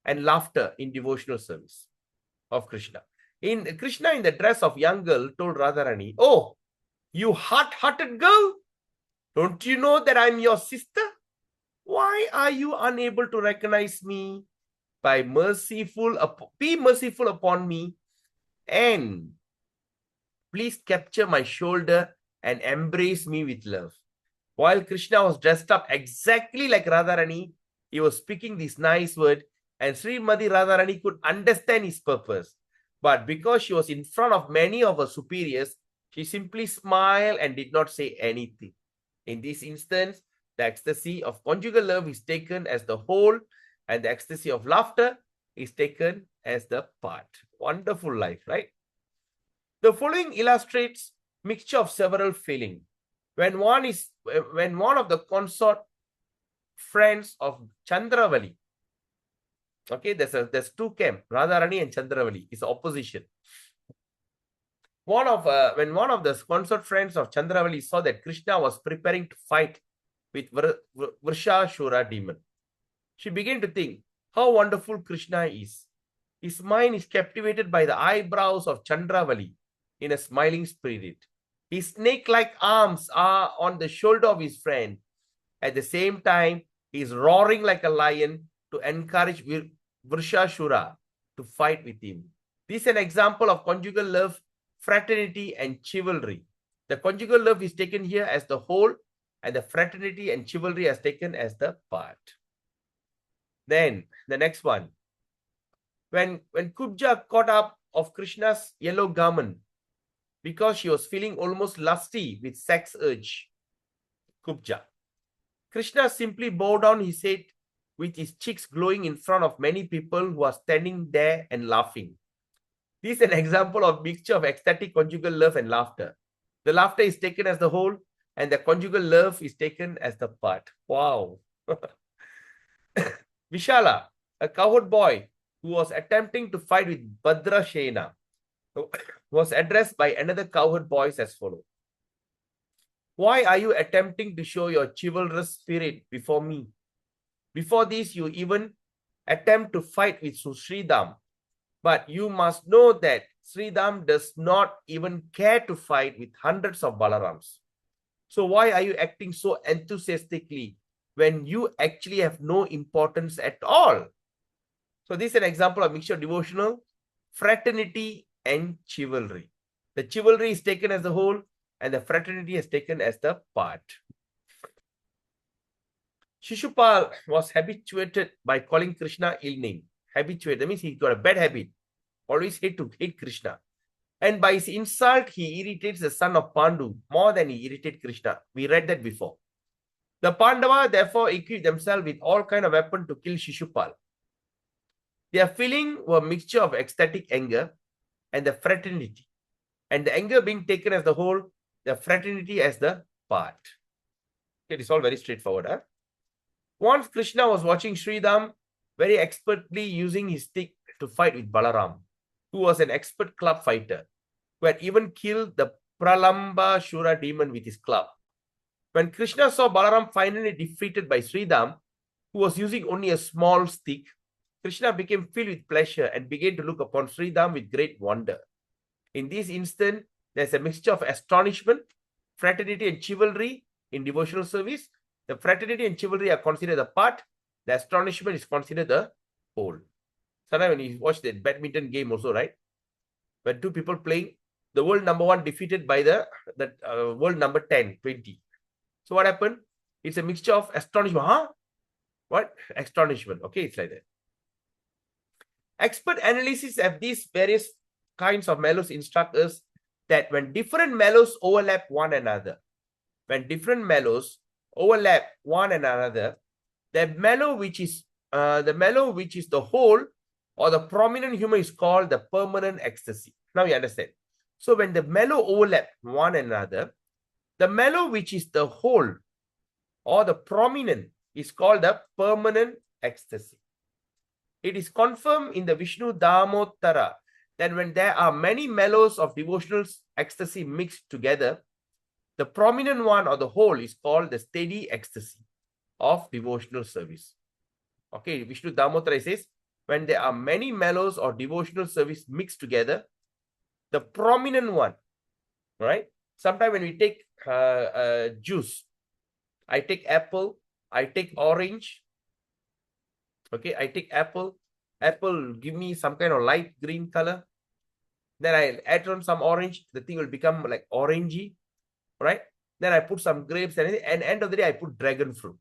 and laughter in devotional service of Krishna. Krishna in the dress of young girl told Radharani, "Oh, you hot-hearted girl, don't you know that I'm your sister? Why are you unable to recognize me? Be merciful upon me and please capture my shoulder and embrace me with love." While Krishna was dressed up exactly like Radharani, he was speaking this nice word and Srimati Radharani could understand his purpose. But because she was in front of many of her superiors, she simply smiled and did not say anything. In this instance, the ecstasy of conjugal love is taken as the whole and the ecstasy of laughter is taken as the part. Wonderful life, right? The following illustrates mixture of several feelings. When one of the consort friends of Chandravali, okay, there's two camps, Radharani and Chandravali, is opposition. When one of the consort friends of Chandravali saw that Krishna was preparing to fight with Vrishashura demon, she began to think how wonderful Krishna is. His mind is captivated by the eyebrows of Chandravali in a smiling spirit. His snake-like arms are on the shoulder of his friend. At the same time, he is roaring like a lion to encourage Vrishashura to fight with him. This is an example of conjugal love, fraternity, and chivalry. The conjugal love is taken here as the whole, and the fraternity and chivalry is taken as the part. Then, the next one. When Kubja caught up of Krishna's yellow garment, because she was feeling almost lusty with sex urge, Kubja, Krishna simply bowed down his head with his cheeks glowing in front of many people who are standing there and laughing. This is an example of mixture of ecstatic conjugal love and laughter. The laughter is taken as the whole and the conjugal love is taken as the part. Wow. Vishala, a cowherd boy who was attempting to fight with Bhadrashena, was addressed by another cowherd boy as follows. Why are you attempting to show your chivalrous spirit before me? Before this, you even attempt to fight with Sridham. But you must know that Sridham does not even care to fight with hundreds of Balarams. So why are you acting so enthusiastically when you actually have no importance at all? So this is an example of mixture of devotional, fraternity, and chivalry. The chivalry is taken as the whole, and the fraternity is taken as the part. Shishupal was habituated by calling Krishna ill name. Habituated, that means he got a bad habit. Always hate Krishna. And by his insult, he irritates the son of Pandu more than he irritates Krishna. We read that before. The Pandava therefore equipped themselves with all kinds of weapons to kill Shishupal. Their feeling were a mixture of ecstatic anger and the fraternity. And the anger being taken as the whole, the fraternity as the part. It is all very straightforward. Huh? Once Krishna was watching Sridham very expertly using his stick to fight with Balaram, who was an expert club fighter, who had even killed the Pralamba Shura demon with his club. When Krishna saw Balaram finally defeated by Sridham, who was using only a small stick, Krishna became filled with pleasure and began to look upon Sridham with great wonder. In this instant, there's a mixture of astonishment, fraternity, and chivalry in devotional service. The fraternity and chivalry are considered the part, the astonishment is considered the whole. Sometimes when you watch the badminton game also, right? When two people playing, the world number 1 defeated by the world number 10, 20. So what happened? It's a mixture of astonishment. Huh? What? Astonishment. Okay, it's like that. Expert analysis of these various kinds of mellows instruct us that when different mellows overlap one another, the mellow which is the whole or the prominent humor is called the permanent ecstasy. Now you understand. So when the mellow overlap one another, the mellow which is the whole or the prominent is called the permanent ecstasy. It is confirmed in the Vishnu Damottara that when there are many mellows of devotional ecstasy mixed together, the prominent one or the whole is called the steady ecstasy of devotional service. Okay, Vishnu Damottara says, when there are many mellows or devotional service mixed together, the prominent one, right? Sometimes when we take juice, I take apple, I take orange. Okay, I take apple. Apple give me some kind of light green color. Then I add on some orange. The thing will become like orangey, right? Then I put some grapes and end of the day, I put dragon fruit.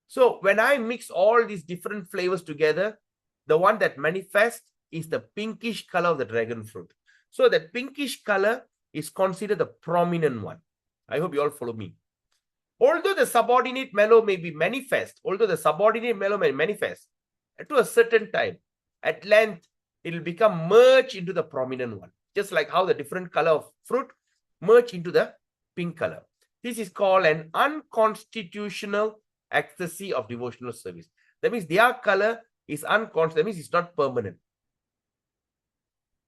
So when I mix all these different flavors together, the one that manifests is the pinkish color of the dragon fruit. So that pinkish color is considered the prominent one. I hope you all follow me. Although the subordinate mellow may manifest to a certain time, at length, it will become merged into the prominent one. Just like how the different color of fruit merge into the pink color. This is called an unconstitutional ecstasy of devotional service. That means their color is unconstitutional. That means it's not permanent.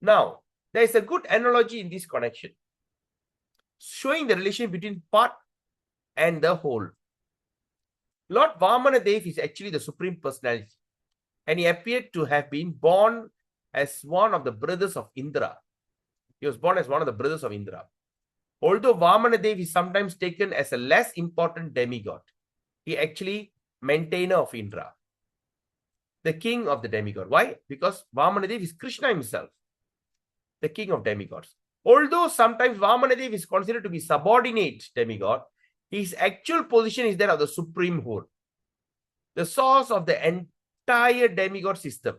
Now, there is a good analogy in this connection, showing the relation between part and the whole. Lord Vamanadev is actually the Supreme Personality, and he appeared to have been born as one of the brothers of Indra. He was born as one of the brothers of Indra. Although Vamanadev is sometimes taken as a less important demigod, he actually maintainer of Indra, the king of the demigod. Why? Because Vamanadev is Krishna himself, the king of demigods. Although sometimes Vamanadev is considered to be subordinate demigod, his actual position is that of the supreme whole, the source of the entire demigod system.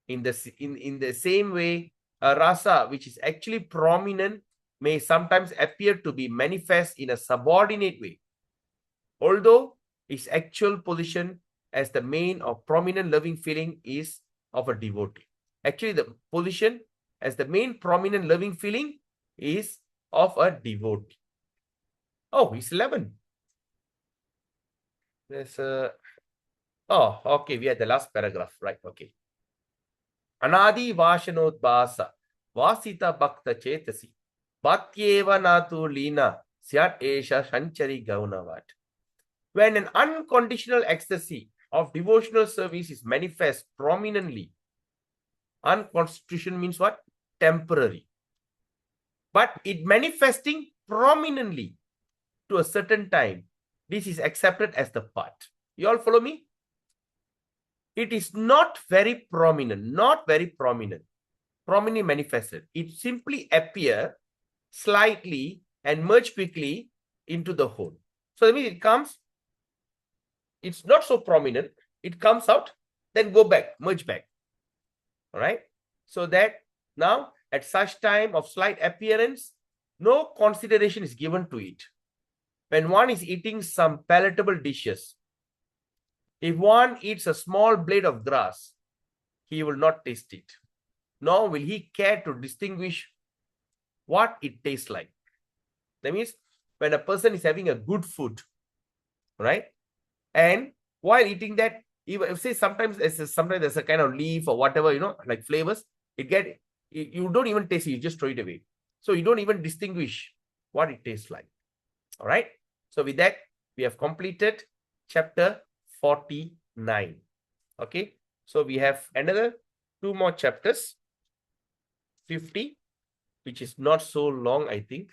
In the same way, a rasa which is actually prominent may sometimes appear to be manifest in a subordinate way, although its actual position as the main or prominent loving feeling is of a devotee. Actually, the position as the main prominent loving feeling is of a devotee. Oh, it's 11. There's a... Oh, okay, we had the last paragraph, right? Okay. Anadi Vashanodbasa Vasita Bhakta Chetasi Bhatyeva Natu Lina Syat Esha Shanchari Gaunavat. When an unconditional ecstasy of devotional service is manifest prominently, unconstitutional means what? Temporary. But it manifesting prominently to a certain time, this is accepted as the part. You all follow me? It is not very prominent, prominently manifested. It simply appear slightly and merge quickly into the whole. So that means it comes, it's not so prominent, it comes out, then go back, merge back. All right. So that now at such time of slight appearance, no consideration is given to it. When one is eating some palatable dishes, if one eats a small blade of grass, he will not taste it, nor will he care to distinguish what it tastes like. That means when a person is having a good food, right? And while eating that, even say sometimes there's a kind of leaf or whatever, like flavors, you don't even taste it, you just throw it away. So you don't even distinguish what it tastes like. All right. So with that, we have completed chapter 49. Okay. So we have another 2 more chapters, 50, which is not so long, I think.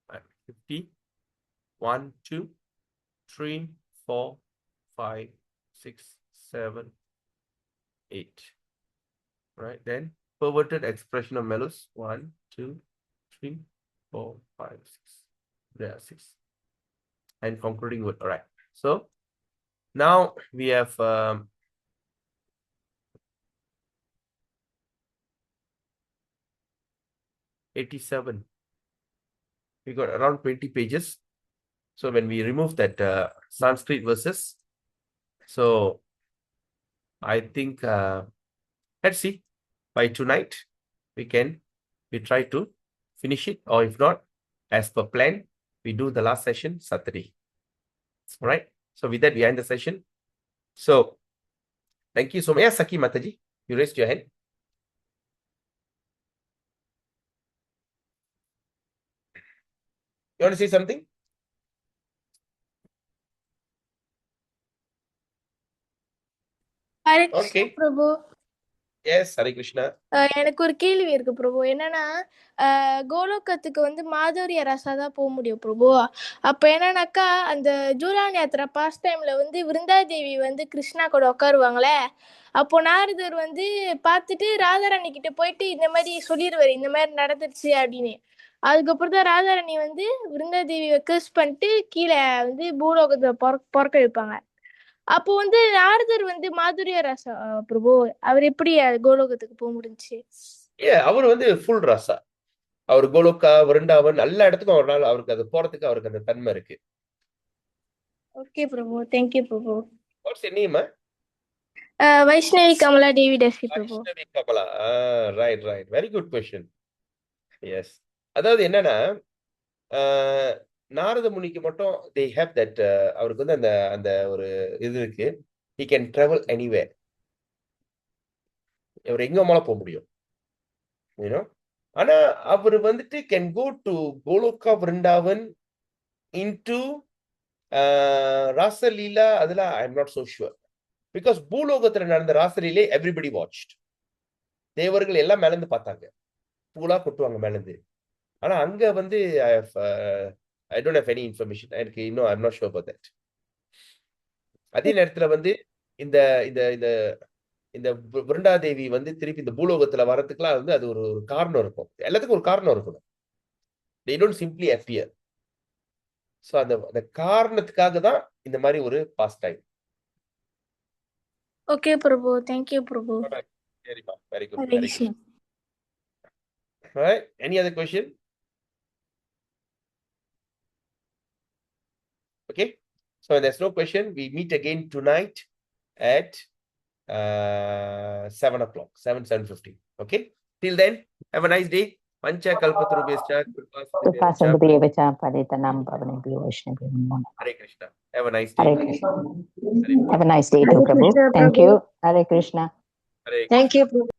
And 50, 1, 2, 3, 4, 5, 6, 7, 8. Right, then perverted expression of malus. 1, 2, 3, 4, 5, 6. There are 6. And concluding with, all right. So now we have 87. We got around 20 pages. So when we remove that Sanskrit verses, so I think let's see, by tonight we try to finish it, or if not, as per plan, we do the last session Saturday. All right. So with that, we end the session. So thank you so much. Yes, Saki Mataji, you raised your hand. You want to say something? Hare Krishna, Okay. Prabhu. Yes, Hare Krishna. எனக்கு ஒரு கேள்வி இருக்கு பிரபு. என்னன்னா கோலோகத்துக்கு வந்து மாதவரிய ரசா தான் போக முடியும் பிரபு. அப்ப என்னன்னாக்கா அந்த ஜூலான் யாத்திரை பாஸ்ட் டைம்ல வந்து விருந்தாதேவி வந்து கிருஷ்ணா கூட உட்காருவாங்களே, அப்போ நாரதர் வந்து பார்த்துட்டு ராதாராணி கிட்ட போயிட்டு இந்த மாதிரி சொல்லிடுவாரு, இந்த மாதிரி நடந்துருச்சு அப்படின்னு. அதுக்கப்புறம் தான் ராதாராணி வந்து விருந்தாதேவியை கிஸ் பண்ணிட்டு கீழே வந்து பூலோகத்தை பொறக்க வைப்பாங்க. அப்போ வந்து நாரதர் வந்து மாதுரிய ரசா பிரபு, அவர் எப்படி கோலோகத்துக்கு போக முடிஞ்சுச்சு? அவர் வந்து ஃபுல் ரசா. அவர் கோலோகா விருந்தாவன் எல்லா இடத்துக்கும் ஒரு நாள் அவருக்கு அது போறதுக்கு அவருக்கு அந்த தன்மை இருக்கு. Okay Prabhu, thank you Prabhu. What's your name? Vaishnavi Kamala Devi டெஸ்கி Prabhu. Vaishnavi Kamala. Right right, very good question. Yes, அதாவது என்னன்னா நாரத முனிக்கு மட்டும் they have that அவருக்கு வந்து அந்த அந்த ஒரு இது இருக்கு, he can travel anywhere. அவர் எங்க மேல போக முடியும், you know. ஆனா அவர் வந்துட்டு can go to கோலோகா Vrindavan into Rasaleela, அதுல I am not so sure, because பூலோகத்துல நடந்த ராசலீலை everybody watched. தேவர்கள் எல்லாம் மேல இருந்து பார்த்தாங்க, பூலா கொட்டுவாங்க மேல இருந்து. ஆனா அங்க வந்து I don't have any information. எனக்கு இன்னும் I'm not sure about that. அதே நேரத்துல வந்து இந்த இந்த இந்த இந்த விருந்தாதேவி வந்து திருப்பி இந்த பூலோகத்துல வரதுக்குலாம் வந்து அது ஒரு காரணம் இருக்கும், எல்லாத்துக்கும் ஒரு காரணம் இருக்கணும். They don't simply appear. So அந்த காரணத்துக்காக தான் இந்த மாதிரி ஒரு pastime. Okay Prabhu, thank you Prabhu. சரிமா, very good, very good. Right, any other question? Okay, so there's no question. We meet again tonight at 7 o'clock, 7:50. Okay, till then, have a nice day. Pancha kalpatarubhyascha कृपासंदर्भेवचा पठितनां भवनेभ्यो वैष्णवेभ्यो नमो नमः. Hare Krishna. Have a nice day. Hare Krishna. Have a nice day too, Prabhu. Thank you. Hare Krishna. Hare Thank you, Prabhu.